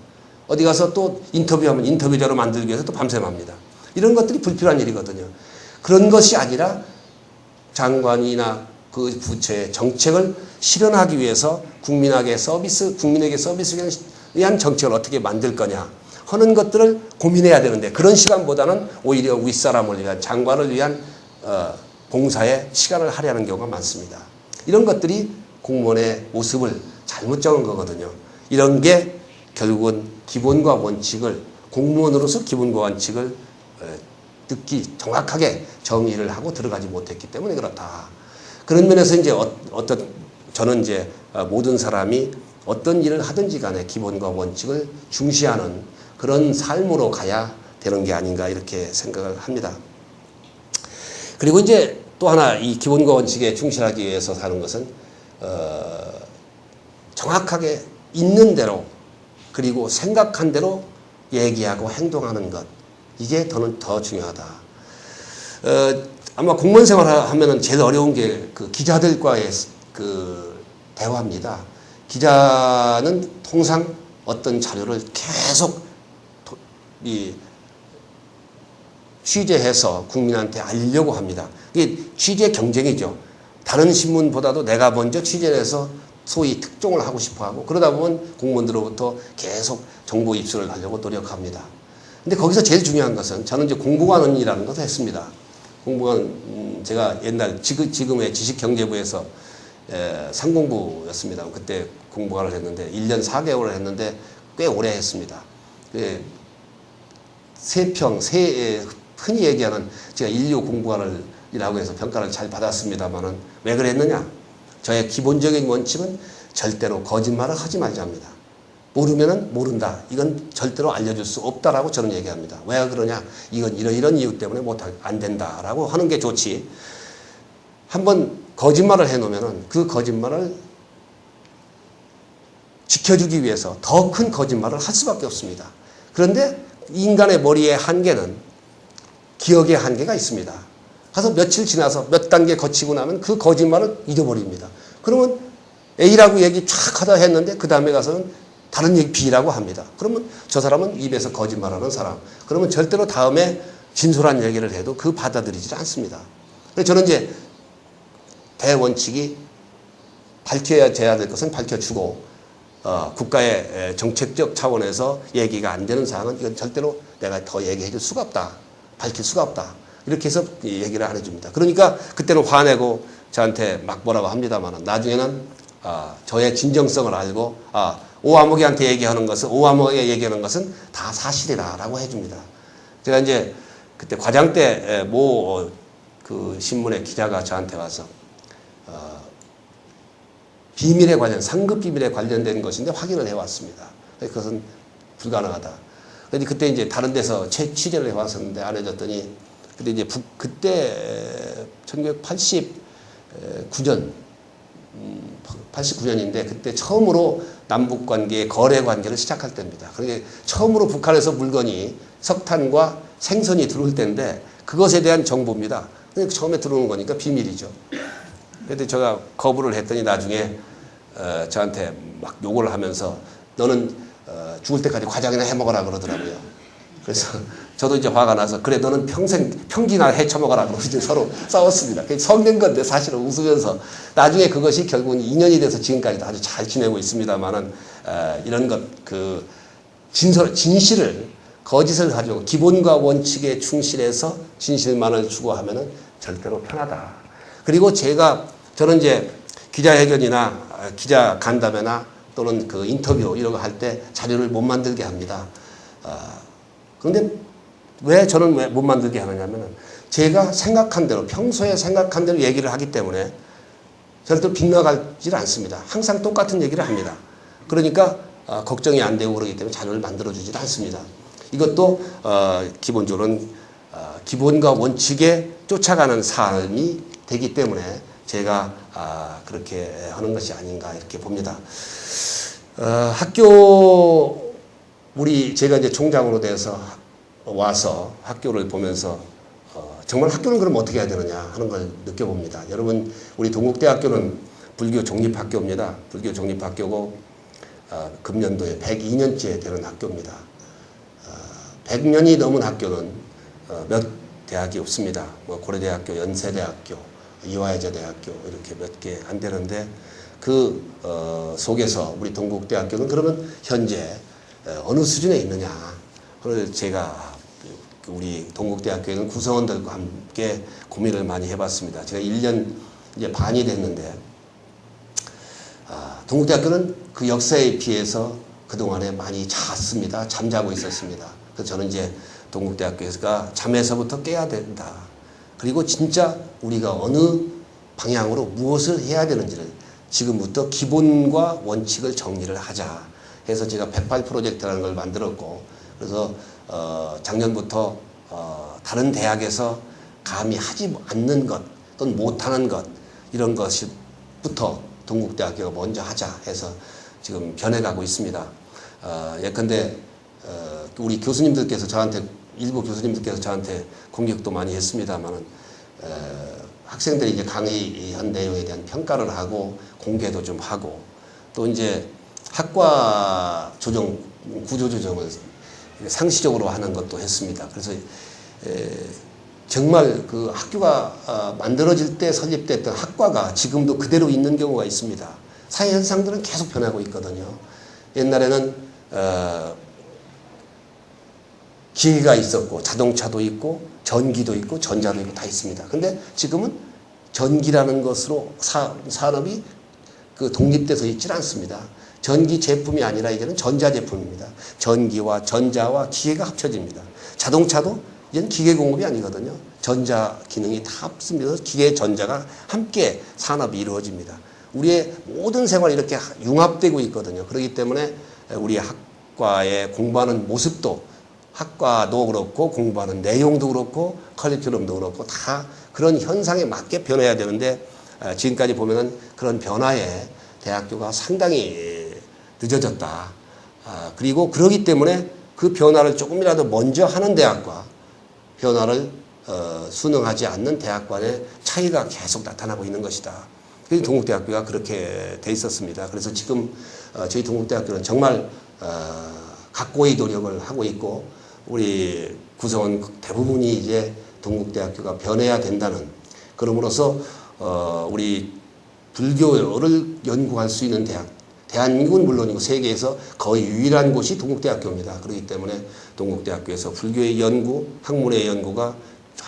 어디 가서 또 인터뷰하면 인터뷰자로 만들기 위해서 또 밤샘합니다. 이런 것들이 불필요한 일이거든요. 그런 것이 아니라 장관이나 그 부처의 정책을 실현하기 위해서 국민에게 서비스를 위한 정책을 어떻게 만들 거냐 하는 것들을 고민해야 되는데 그런 시간보다는 오히려 윗사람을 위한 장관을 위한 봉사에 시간을 할애하는 경우가 많습니다. 이런 것들이 공무원의 모습을 잘못 적은 거거든요. 이런 게 결국은 기본과 원칙을 공무원으로서 기본과 원칙을 정확하게 정의를 하고 들어가지 못했기 때문에 그렇다. 그런 면에서 이제 저는 이제 모든 사람이 어떤 일을 하든지 간에 기본과 원칙을 중시하는 그런 삶으로 가야 되는 게 아닌가 이렇게 생각을 합니다. 그리고 이제 또 하나 이 기본과 원칙에 충실하기 위해서 사는 것은 정확하게 있는 대로 그리고 생각한 대로 얘기하고 행동하는 것 이게 저는 더 중요하다. 아마 공무원 생활하면은 제일 어려운 게 그 기자들과의 그 대화입니다. 기자는 통상 어떤 자료를 계속 취재해서 국민한테 알리려고 합니다. 이게 취재 경쟁이죠. 다른 신문보다도 내가 먼저 취재를 해서 소위 특종을 하고 싶어 하고 그러다 보면 공무원들로부터 계속 정보 입수를 하려고 노력합니다. 근데 거기서 제일 중요한 것은 저는 이제 공보관원이라는 것을 했습니다. 공보관 제가 옛날 지금의 지식경제부에서 상공부였습니다. 그때 공보관을 했는데 1년 4개월을 했는데 꽤 오래 했습니다. 흔히 얘기하는 제가 인류 공보관이라고 해서 평가를 잘 받았습니다만은 왜 그랬느냐? 저의 기본적인 원칙은 절대로 거짓말을 하지 말자입니다. 모르면은 모른다. 이건 절대로 알려줄 수 없다라고 저는 얘기합니다. 왜 그러냐? 이건 이런 이유 때문에 안 된다라고 하는 게 좋지. 한번 거짓말을 해놓으면은 그 거짓말을 지켜주기 위해서 더 큰 거짓말을 할 수밖에 없습니다. 그런데 인간의 머리의 한계는 기억의 한계가 있습니다. 가서 며칠 지나서 몇 단계 거치고 나면 그 거짓말을 잊어버립니다. 그러면 A라고 얘기 쫙 하다 했는데 그 다음에 가서는 다른 얘기 B라고 합니다. 그러면 저 사람은 입에서 거짓말하는 사람. 그러면 절대로 다음에 진솔한 얘기를 해도 그 받아들이지 않습니다. 그래서 저는 이제 대원칙이 밝혀야 될 것은 밝혀주고 국가의 정책적 차원에서 얘기가 안 되는 사항은 이건 절대로 내가 더 얘기해 줄 수가 없다. 밝힐 수가 없다. 이렇게 해서 얘기를 안 해줍니다. 그러니까 그때는 화내고 저한테 막 뭐라고 합니다만 나중에는 저의 진정성을 알고 오아무개한테 얘기하는 것은 다 사실이다라고 해줍니다. 제가 이제 그때 과장 때 그 신문의 기자가 저한테 와서 상급 비밀에 관련된 것인데 확인을 해왔습니다. 그것은 불가능하다. 그런데 그때 이제 다른 데서 취재를 해왔었는데 안 해줬더니 근데 이제 그때 1989년 89년인데 그때 처음으로 남북 관계의 거래 관계를 시작할 때입니다. 그러니까 처음으로 북한에서 물건이 석탄과 생선이 들어올 때인데 그것에 대한 정보입니다. 그러니까 처음에 들어오는 거니까 비밀이죠. 그런데 제가 거부를 했더니 나중에 저한테 막 욕을 하면서 너는 죽을 때까지 과장이나 해먹어라 그러더라고요. 그래서 저도 이제 화가 나서 그래 너는 평생 평기나 헤쳐먹어라 그러고 이제 서로 싸웠습니다. 그게 성낸 건데 사실은 웃으면서 나중에 그것이 결국은 인연이 돼서 지금까지도 아주 잘 지내고 있습니다만은 이런 것 그 진실을 거짓을 가지고 기본과 원칙에 충실해서 진실만을 추구하면은 절대로 편하다. 그리고 저는 이제 기자회견이나 기자 간담회나 또는 그 인터뷰 이런 거 할 때 자료를 못 만들게 합니다. 그런데 저는 왜 못 만들게 하느냐면은 제가 생각한 대로 평소에 생각한 대로 얘기를 하기 때문에 절대로 빗나가질 않습니다. 항상 똑같은 얘기를 합니다. 그러니까 걱정이 안 되고 그러기 때문에 자료를 만들어주질 않습니다. 이것도 기본적으로는 기본과 원칙에 쫓아가는 삶이 되기 때문에 제가 그렇게 하는 것이 아닌가 이렇게 봅니다. 제가 이제 총장으로 돼서 와서 학교를 보면서 정말 학교는 그럼 어떻게 해야 되느냐 하는 걸 느껴봅니다. 여러분 우리 동국대학교는 불교 종립학교입니다. 불교 종립학교고 금년도에 102년째 되는 학교입니다. 100년이 넘은 학교는 몇 대학이 없습니다. 뭐 고려대학교, 연세대학교, 이화여자대학교 이렇게 몇 개 안 되는데 그 속에서 우리 동국대학교는 그러면 현재 어느 수준에 있느냐를 제가 우리 동국대학교에는 구성원들과 함께 고민을 많이 해봤습니다. 제가 1년 이제 반이 됐는데 동국대학교는 그 역사에 비해서 그동안에 많이 잤습니다. 잠자고 있었습니다. 그래서 저는 이제 동국대학교가 잠에서부터 깨야 된다. 그리고 진짜 우리가 어느 방향으로 무엇을 해야 되는지를 지금부터 기본과 원칙을 정리를 하자 해서 제가 108 프로젝트라는 걸 만들었고 그래서 작년부터 다른 대학에서 감히 하지 않는 것 또는 못하는 것 이런 것부터 동국대학교가 먼저 하자 해서 지금 변해가고 있습니다. 예컨대 우리 교수님들께서 일부 교수님들께서 저한테 공격도 많이 했습니다만은 학생들이 이제 강의한 내용에 대한 평가를 하고 공개도 좀 하고 또 이제 학과 조정 구조 조정을 상시적으로 하는 것도 했습니다. 그래서 정말 그 학교가 만들어질 때 설립됐던 학과가 지금도 그대로 있는 경우가 있습니다. 사회 현상들은 계속 변하고 있거든요. 옛날에는 기계가 있었고 자동차도 있고 전기도 있고 전자도 있고 다 있습니다. 근데 지금은 전기라는 것으로 산업이 그 독립돼서 있질 않습니다. 전기 제품이 아니라 이제는 전자 제품입니다. 전기와 전자와 기계가 합쳐집니다. 자동차도 이제는 기계 공급이 아니거든요. 전자 기능이 다 합습니다. 기계 전자가 함께 산업이 이루어집니다. 우리의 모든 생활이 이렇게 융합되고 있거든요. 그렇기 때문에 우리 학과에 공부하는 모습도 학과도 그렇고 공부하는 내용도 그렇고 커리큘럼도 그렇고 다 그런 현상에 맞게 변해야 되는데 지금까지 보면은 그런 변화에 대학교가 상당히 늦어졌다. 그리고 그러기 때문에 그 변화를 조금이라도 먼저 하는 대학과 변화를 순응하지 않는 대학 간의 차이가 계속 나타나고 있는 것이다. 그래서 동국대학교가 그렇게 돼 있었습니다. 그래서 지금 저희 동국대학교는 정말 각고의 노력을 하고 있고 우리 구성원 대부분이 이제 동국대학교가 변해야 된다는 그럼으로써 우리 불교를 연구할 수 있는 대학 대한민국은 물론이고 세계에서 거의 유일한 곳이 동국대학교입니다. 그렇기 때문에 동국대학교에서 불교의 연구, 학문의 연구가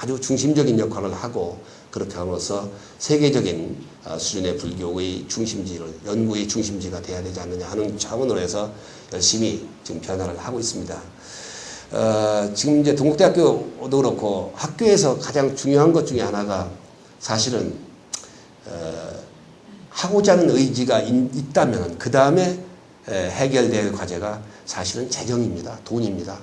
아주 중심적인 역할을 하고 그렇게 함으로써 세계적인 수준의 불교의 중심지를 연구의 중심지가 돼야 되지 않느냐 하는 차원으로 해서 열심히 지금 변화를 하고 있습니다. 지금 이제 동국대학교도 그렇고 학교에서 가장 중요한 것 중에 하나가 사실은 하고자 하는 의지가 있다면 그 다음에 해결될 과제가 사실은 재정입니다. 돈입니다.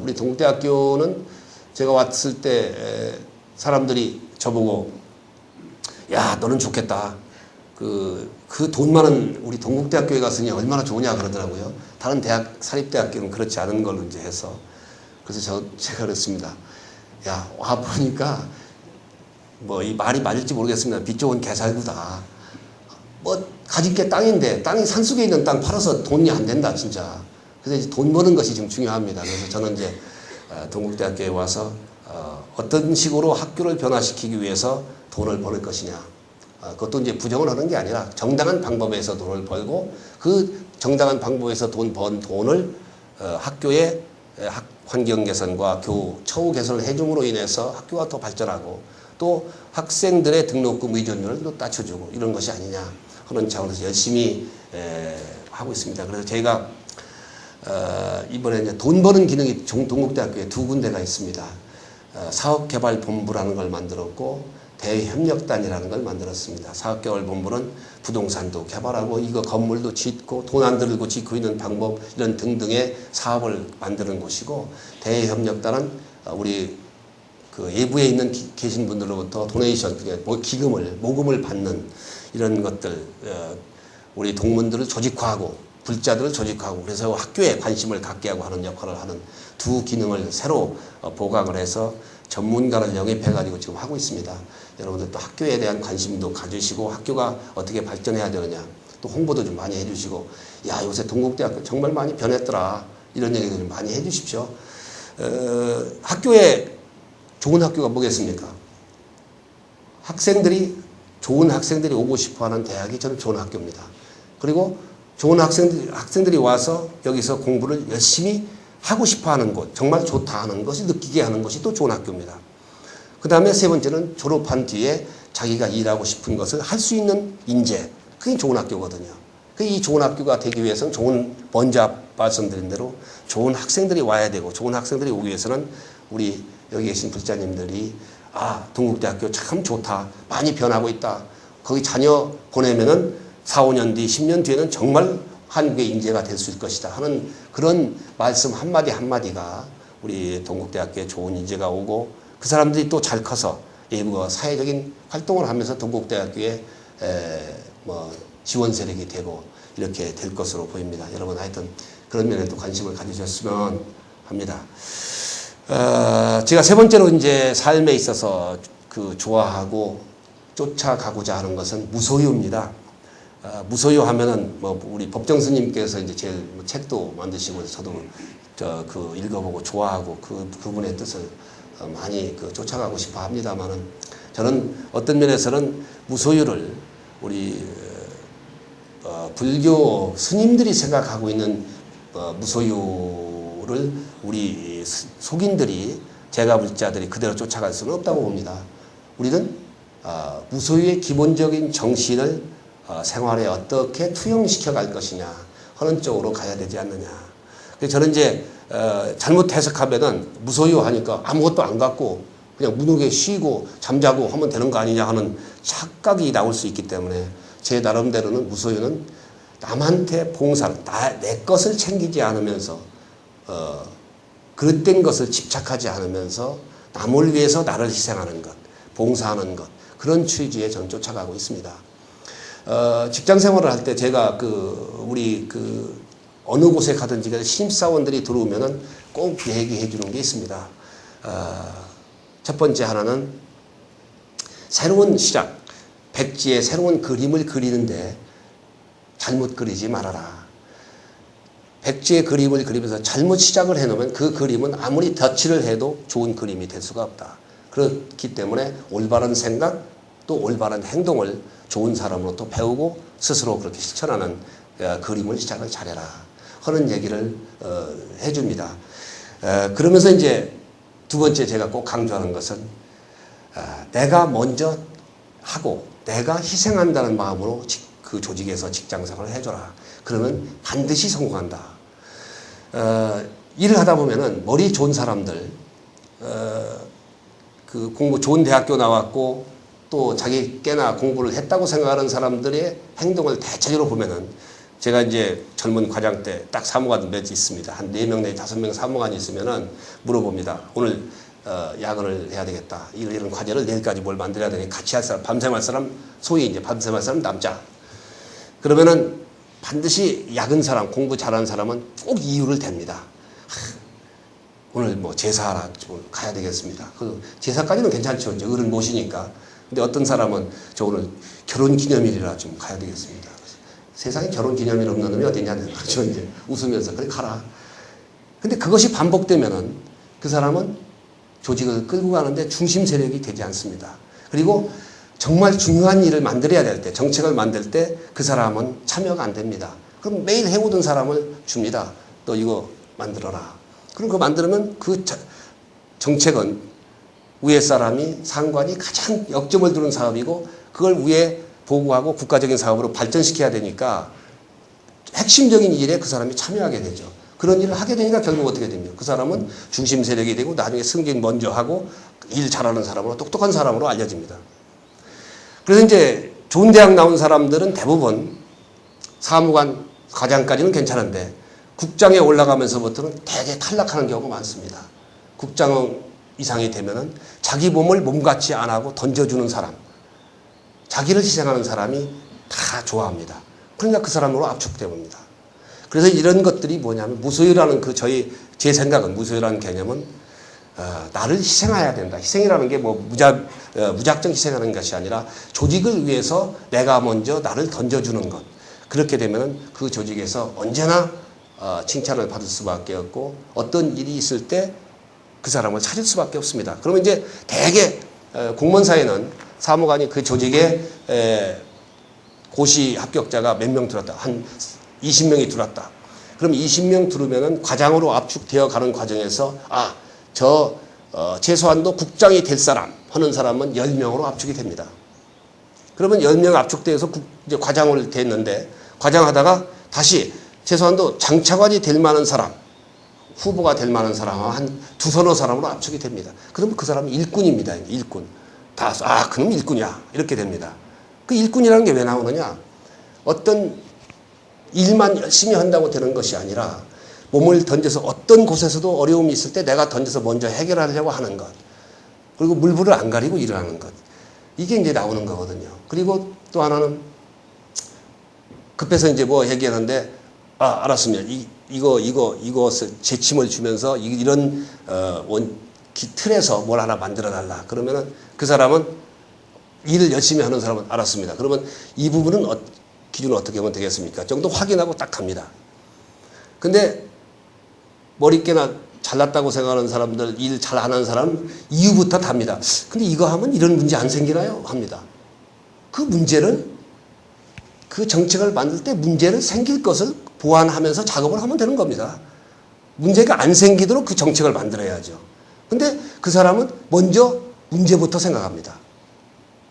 우리 동국대학교는 제가 왔을 때 사람들이 저보고 야 너는 좋겠다. 그 돈 많은 우리 동국대학교에 갔으니 얼마나 좋으냐 그러더라고요. 다른 대학 사립대학교는 그렇지 않은 걸로 이제 해서 그래서 제가 그랬습니다. 야 와 보니까 뭐 이 말이 맞을지 모르겠습니다. 빛 좋은 개살구다. 뭐 가진 게 땅인데 땅이 산속에 있는 땅 팔아서 돈이 안 된다 진짜. 그래서 이제 돈 버는 것이 지금 중요합니다. 그래서 저는 이제 동국대학교에 와서 어떤 식으로 학교를 변화시키기 위해서 돈을 버는 것이냐. 그것도 이제 부정을 하는 게 아니라 정당한 방법에서 돈을 벌고 그 정당한 방법에서 번 돈을 학교의 환경 개선과 처우 개선을 해줌으로 인해서 학교가 더 발전하고 또 학생들의 등록금 의존율을 또 낮춰주고 이런 것이 아니냐 하는 차원에서 열심히 하고 있습니다. 그래서 저희가 이번에 이제 돈 버는 기능이 동국대학교에 2군데가 있습니다. 사업개발본부라는 걸 만들었고 대협력단이라는 걸 만들었습니다. 사업개발본부는 부동산도 개발하고 이거 건물도 짓고 돈 안 들고 짓고 있는 방법 이런 등등의 사업을 만드는 곳이고 대협력단은 우리 그 외부에 있는 계신 분들로부터 도네이션, 모금을 받는 이런 것들 우리 동문들을 조직화하고 불자들을 조직하고 그래서 학교에 관심을 갖게 하고 하는 역할을 하는 두 기능을 새로 보강을 해서 전문가를 영입해가지고 지금 하고 있습니다. 여러분들 또 학교에 대한 관심도 가지시고 학교가 어떻게 발전해야 되느냐 또 홍보도 좀 많이 해주시고 야 요새 동국대학교 정말 많이 변했더라 이런 얘기도 좀 많이 해주십시오. 학교에 좋은 학교가 뭐겠습니까? 좋은 학생들이 오고 싶어하는 대학이 저는 좋은 학교입니다. 그리고 좋은 학생들이 와서 여기서 공부를 열심히 하고 싶어하는 곳, 정말 좋다 하는 것이 느끼게 하는 것이 또 좋은 학교입니다. 그 다음에 세 번째는 졸업한 뒤에 자기가 일하고 싶은 것을 할 수 있는 인재, 그게 좋은 학교거든요. 이 좋은 학교가 되기 위해서는 먼저 말씀드린 대로 좋은 학생들이 와야 되고 좋은 학생들이 오기 위해서는 우리 여기 계신 불자님들이 동국대학교 참 좋다, 많이 변하고 있다. 거기 자녀 보내면은 4, 5년 뒤, 10년 뒤에는 정말 한국의 인재가 될 수 있을 것이다 하는 그런 말씀 한마디 한마디가 우리 동국대학교에 좋은 인재가 오고 그 사람들이 또 잘 커서 외부와 사회적인 활동을 하면서 동국대학교에 지원 세력이 되고 이렇게 될 것으로 보입니다. 여러분 하여튼 그런 면에 또 관심을 가지셨으면 합니다. 제가 세 번째로 이제 삶에 있어서 좋아하고 쫓아가고자 하는 것은 무소유입니다. 무소유 하면은 우리 법정 스님께서 이제 제일 책도 만드시고 저도 읽어보고 좋아하고 그분의 뜻을 많이 쫓아가고 싶어 합니다만은 저는 어떤 면에서는 무소유를 우리 불교 스님들이 생각하고 있는 무소유를 우리 속인들이 제가불자들이 그대로 쫓아갈 수는 없다고 봅니다. 우리는 무소유의 기본적인 정신을 생활에 어떻게 투영시켜 갈 것이냐 하는 쪽으로 가야 되지 않느냐. 그래서 저는 이제 잘못 해석하면은 무소유 하니까 아무것도 안 갖고 그냥 무능하게 쉬고 잠자고 하면 되는 거 아니냐 하는 착각이 나올 수 있기 때문에 제 나름대로는 무소유는 남한테 봉사를 내 것을 챙기지 않으면서 그릇된 것을 집착하지 않으면서 남을 위해서 나를 희생하는 것, 봉사하는 것 그런 취지에 저는 쫓아가고 있습니다. 직장 생활을 할 때 제가 어느 곳에 가든지 신입사원들이 들어오면은 꼭 얘기해 주는 게 있습니다. 첫 번째 하나는 새로운 시작, 백지에 새로운 그림을 그리는데 잘못 그리지 말아라. 백지의 그림을 그리면서 잘못 시작을 해놓으면 그 그림은 아무리 덧칠을 해도 좋은 그림이 될 수가 없다. 그렇기 때문에 올바른 생각 또 올바른 행동을 좋은 사람으로 또 배우고 스스로 그렇게 실천하는 그림을 시작을 잘해라 하는 얘기를 해줍니다. 그러면서 이제 두 번째 제가 꼭 강조하는 것은 내가 먼저 하고 내가 희생한다는 마음으로 그 조직에서 직장 생활을 해줘라. 그러면 반드시 성공한다. 일을 하다 보면은 머리 좋은 사람들, 공부 좋은 대학교 나왔고 또 자기 꽤나 공부를 했다고 생각하는 사람들의 행동을 대체적으로 보면은 제가 이제 젊은 과장 때 딱 사무관 몇 있습니다. 한 4명 내지 5명 사무관이 있으면은 물어봅니다. 오늘 야근을 해야 되겠다. 이런 과제를 내일까지 뭘 만들어야 되니 같이 할 사람, 밤샘할 사람, 소위 이제 밤샘할 사람 남자. 그러면은 반드시 야근 사람, 공부 잘하는 사람은 꼭 이유를 댑니다. 오늘 제사하러 좀 가야 되겠습니다. 제사까지는 괜찮죠. 이제 어른 모시니까. 근데 어떤 사람은 저 오늘 결혼 기념일이라 좀 가야 되겠습니다. 세상에 결혼 기념일 없는 놈이 어디냐. 그렇죠. 이제 웃으면서 그래 가라. 근데 그것이 반복되면은 그 사람은 조직을 끌고 가는데 중심 세력이 되지 않습니다. 그리고 정말 중요한 일을 만들어야 될 때, 정책을 만들 때 그 사람은 참여가 안 됩니다. 그럼 매일 해오던 사람을 줍니다. 너 이거 만들어라. 그럼 그거 만들면 그 정책은 위에 사람이 상관이 가장 역점을 두는 사업이고 그걸 위에 보고하고 국가적인 사업으로 발전시켜야 되니까 핵심적인 일에 그 사람이 참여하게 되죠. 그런 일을 하게 되니까 결국 어떻게 됩니까? 그 사람은 중심 세력이 되고 나중에 승진 먼저 하고 일 잘하는 사람으로 똑똑한 사람으로 알려집니다. 그래서 이제 좋은 대학 나온 사람들은 대부분 사무관, 과장까지는 괜찮은데 국장에 올라가면서부터는 대개 탈락하는 경우가 많습니다. 국장 이상이 되면은 자기 몸을 몸같이 안 하고 던져주는 사람, 자기를 희생하는 사람이 다 좋아합니다. 그러니까 그 사람으로 압축됩니다. 그래서 이런 것들이 뭐냐면 무소유라는 제 생각은 무소유라는 개념은 나를 희생해야 된다. 희생이라는 게 뭐 무작정 희생하는 것이 아니라 조직을 위해서 내가 먼저 나를 던져주는 것. 그렇게 되면 그 조직에서 언제나 칭찬을 받을 수밖에 없고 어떤 일이 있을 때 그 사람을 찾을 수밖에 없습니다. 그러면 이제 대개 공무원사에는 사무관이 그 조직에 고시 합격자가 몇 명 들었다. 한 20명이 들어왔다. 그럼 20명 들으면은 과장으로 압축되어 가는 과정에서 최소한도 국장이 될 사람 하는 사람은 10명으로 압축이 됩니다. 그러면 10명 압축돼서 이제 과장을 됐는데 과장하다가 다시 최소한도 장차관이 될 만한 사람, 후보가 될 만한 사람 한 두서너 사람으로 압축이 됩니다. 그러면 그 사람은 일꾼입니다. 일꾼. 그럼 일꾼이야. 이렇게 됩니다. 그 일꾼이라는 게 왜 나오느냐? 어떤 일만 열심히 한다고 되는 것이 아니라 몸을 던져서 어떤 곳에서도 어려움이 있을 때 내가 던져서 먼저 해결하려고 하는 것. 그리고 물불을 안 가리고 일을 하는 것. 이게 이제 나오는 거거든요. 그리고 또 하나는 급해서 이제 뭐 얘기하는데 알았습니다. 이것을 제침을 주면서 이런 틀에서 뭘 하나 만들어 달라. 그러면은 그 사람은 일을 열심히 하는 사람은 알았습니다. 그러면 이 부분은 기준은 어떻게 하면 되겠습니까? 정도 확인하고 딱 갑니다. 근데 머리깨나 잘났다고 생각하는 사람들, 일 잘 안 하는 사람 이유부터 답니다. 근데 이거 하면 이런 문제 안 생기나요? 합니다. 그 문제를 그 정책을 만들 때 문제를 생길 것을 보완하면서 작업을 하면 되는 겁니다. 문제가 안 생기도록 그 정책을 만들어야죠. 근데 그 사람은 먼저 문제부터 생각합니다.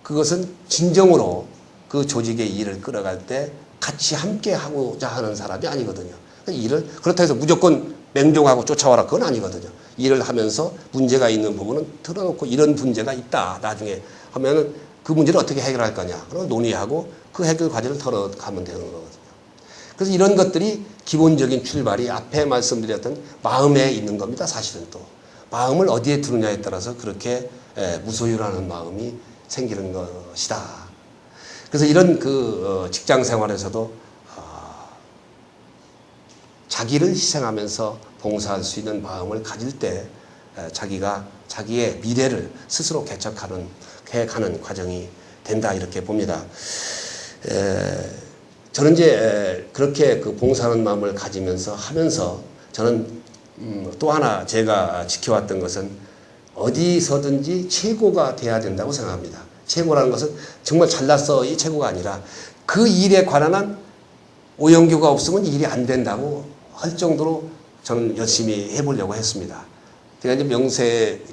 그것은 진정으로 그 조직의 일을 끌어갈 때 같이 함께 하고자 하는 사람이 아니거든요. 그렇다고 해서 무조건 맹종하고 쫓아와라. 그건 아니거든요. 일을 하면서 문제가 있는 부분은 틀어놓고 이런 문제가 있다. 나중에 하면은 그 문제를 어떻게 해결할 거냐. 그럼 논의하고 그 해결 과제를 털어가면 되는 거거든요. 그래서 이런 것들이 기본적인 출발이 앞에 말씀드렸던 마음에 있는 겁니다. 사실은 또. 마음을 어디에 두느냐에 따라서 그렇게 무소유라는 마음이 생기는 것이다. 그래서 이런 직장 생활에서도 자기를 희생하면서 봉사할 수 있는 마음을 가질 때 자기가 자기의 미래를 스스로 개척해가는 과정이 된다 이렇게 봅니다. 저는 이제 그렇게 봉사하는 마음을 가지면서 하면서 저는 또 하나 제가 지켜왔던 것은 어디서든지 최고가 돼야 된다고 생각합니다. 최고라는 것은 정말 잘났어 이 최고가 아니라 그 일에 관한 한 오연교가 없으면 일이 안 된다고 할 정도로 저는 열심히 해보려고 했습니다. 제가 이제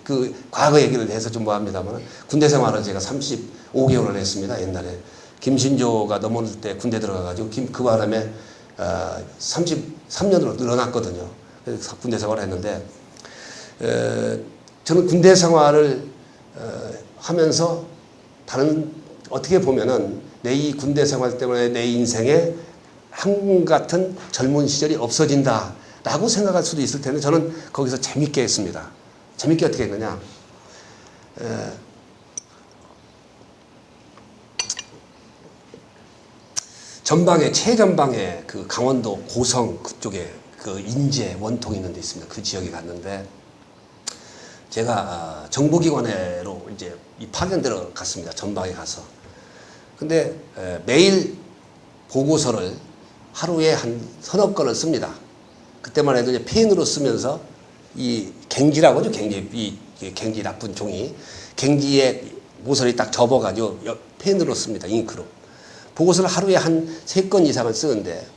과거 얘기를 해서 좀 뭐합니다만 군대 생활을 제가 35개월을 했습니다. 옛날에 김신조가 넘어올 때 군대 들어가가지고 그 바람에 33년으로 늘어났거든요. 그래서 군대 생활을 했는데 저는 군대 생활을 하면서 어떻게 보면은 내 이 군대 생활 때문에 내 인생에 한국 같은 젊은 시절이 없어진다라고 생각할 수도 있을 텐데 저는 거기서 재밌게 했습니다. 재밌게 어떻게 했느냐? 최전방에 그 강원도 고성 그쪽에 그 인제 원통 있는 데 있습니다. 그 지역에 갔는데 제가 정보기관회로 이제 파견되러 갔습니다. 전방에 가서. 근데 매일 보고서를 하루에 한 서너 건을 씁니다. 그때만 해도 이제 펜으로 쓰면서 이 갱지라고 하죠. 갱지. 이 갱지 나쁜 종이. 갱지에 모서리 딱 접어가지고 펜으로 씁니다. 잉크로. 보고서를 하루에 한 3건 이상을 쓰는데,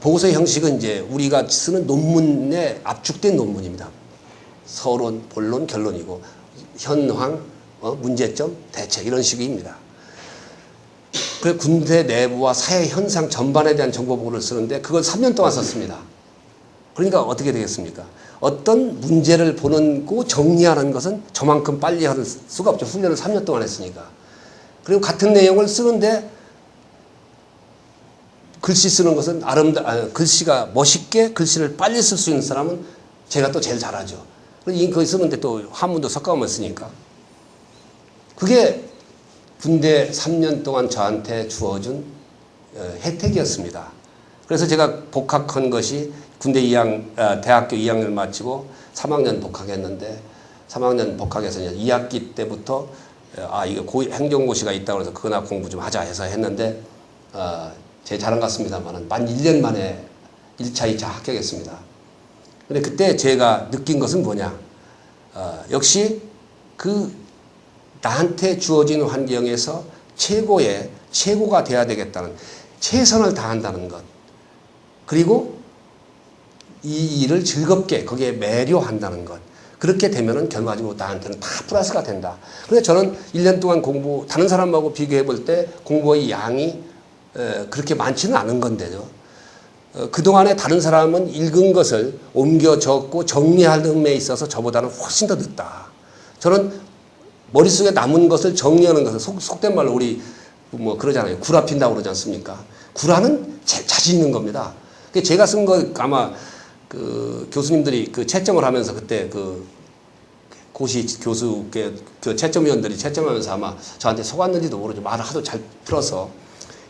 보고서의 형식은 이제 우리가 쓰는 논문에 압축된 논문입니다. 서론, 본론, 결론이고, 현황, 문제점, 대책, 이런 식입니다. 그래서 군대 내부와 사회 현상 전반에 대한 정보 보고를 쓰는데, 그걸 3년 동안 썼습니다. 그러니까 어떻게 되겠습니까? 어떤 문제를 보는 거 정리하는 것은 저만큼 빨리 할 수가 없죠. 훈련을 3년 동안 했으니까. 그리고 같은 내용을 쓰는데 글씨 쓰는 것은 글씨가 멋있게 글씨를 빨리 쓸 수 있는 사람은 제가 또 제일 잘하죠. 그거 쓰는데 또 한문도 섞어가면 쓰니까. 그게 군대 3년 동안 저한테 주어준 혜택이었습니다. 그래서 제가 복학한 것이 군대 대학교 2학년을 마치고 3학년 복학했는데, 3학년 복학해서 2학기 때부터 이거 행정고시가 있다고 해서 그거나 공부 좀 하자 해서 했는데, 제 자랑 같습니다만 만 1년 만에 1차, 2차 합격했습니다. 근데 그때 제가 느낀 것은 뭐냐? 역시 나한테 주어진 환경에서 최고가 돼야 되겠다는, 최선을 다한다는 것. 그리고 이 일을 즐겁게 거기에 매료한다는 것. 그렇게 되면은 결과적으로 나한테는 다 플러스가 된다. 그래서 저는 1년 동안 다른 사람하고 비교해 볼 때 공부의 양이 그렇게 많지는 않은 건데요. 그동안에 다른 사람은 읽은 것을 옮겨 적고 정리하는 데 있어서 저보다는 훨씬 더 늦다. 저는 머릿속에 남은 것을 정리하는 것을 속된 말로 우리 그러잖아요. 구라 핀다고 그러지 않습니까? 구라는 자신 있는 겁니다. 제가 쓴 거 아마 교수님들이 채점을 하면서 그때 고시 교수 채점위원들이 채점하면서 아마 저한테 속았는지도 모르죠. 말을 하도 잘 들어서.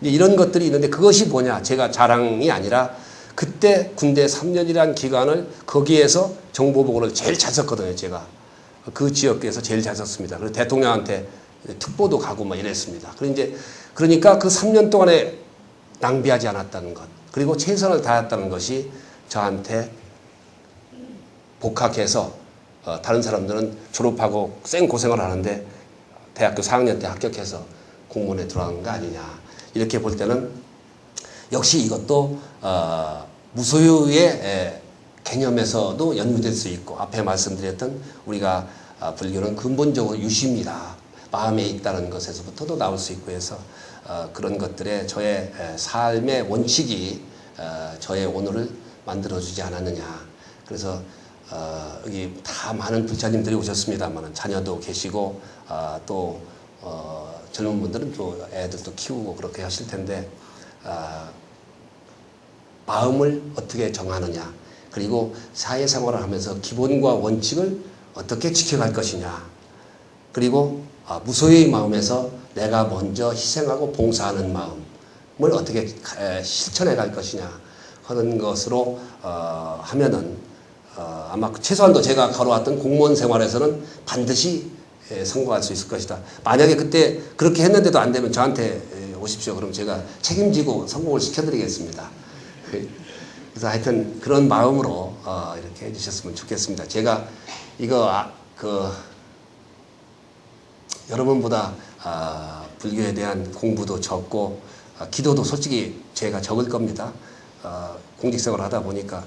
이런 것들이 있는데, 그것이 뭐냐? 제가 자랑이 아니라 그때 군대 3년이라는 기간을 거기에서 정보보고를 제일 잘 썼거든요. 제가 그 지역에서 제일 잘 썼습니다. 그래서 대통령한테 특보도 가고 막 이랬습니다. 그러니까 그 3년 동안에 낭비하지 않았다는 것, 그리고 최선을 다했다는 것이 저한테 복학해서 다른 사람들은 졸업하고 생고생을 하는데 대학교 4학년 때 합격해서 공무원에 들어간 거 아니냐. 이렇게 볼 때는 역시 이것도 무소유의 개념에서도 연구될 수 있고, 앞에 말씀드렸던 우리가 불교는 근본적으로 유시입니다. 마음에 있다는 것에서부터도 나올 수 있고 해서 그런 것들에 저의 삶의 원칙이 저의 오늘을 만들어주지 않았느냐. 그래서 여기 다 많은 불자님들이 오셨습니다만 자녀도 계시고 또 젊은 분들은 또 애들도 키우고 그렇게 하실 텐데, 마음을 어떻게 정하느냐, 그리고 사회생활을 하면서 기본과 원칙을 어떻게 지켜갈 것이냐, 그리고 무소유의 마음에서 내가 먼저 희생하고 봉사하는 마음을 어떻게 실천해 갈 것이냐 하는 것으로 하면은 아마 최소한도 제가 걸어왔던 공무원 생활에서는 반드시 성공할 수 있을 것이다. 만약에 그때 그렇게 했는데도 안 되면 저한테 오십시오. 그럼 제가 책임지고 성공을 시켜드리겠습니다. 그래서 하여튼 그런 마음으로 이렇게 해주셨으면 좋겠습니다. 제가 이거 여러분보다 불교에 대한 공부도 적고 기도도 솔직히 제가 적을 겁니다. 공직생활을 하다 보니까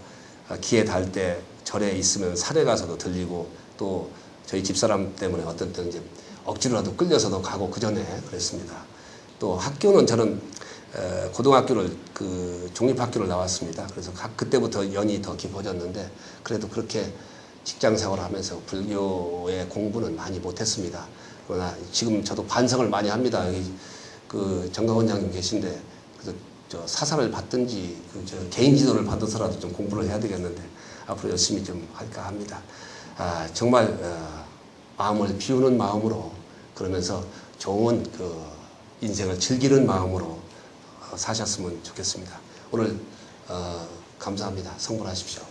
기회 닿을 때 절에 있으면 산에 가서도 들리고, 또 저희 집사람 때문에 어떤 때 이제 억지로라도 끌려서도 가고 그전에 그랬습니다. 또 학교는 저는 고등학교를 종립학교를 나왔습니다. 그래서 그때부터 연이 더 깊어졌는데, 그래도 그렇게 직장 생활을 하면서 불교의 공부는 많이 못했습니다. 그러나 지금 저도 반성을 많이 합니다. 여기 정강 원장님 계신데, 그래서 사사를 받든지 개인 지도를 받아서라도 좀 공부를 해야 되겠는데 앞으로 열심히 좀 할까 합니다. 정말 마음을 비우는 마음으로, 그러면서 좋은 인생을 즐기는 마음으로 사셨으면 좋겠습니다. 오늘 감사합니다. 성불하십시오.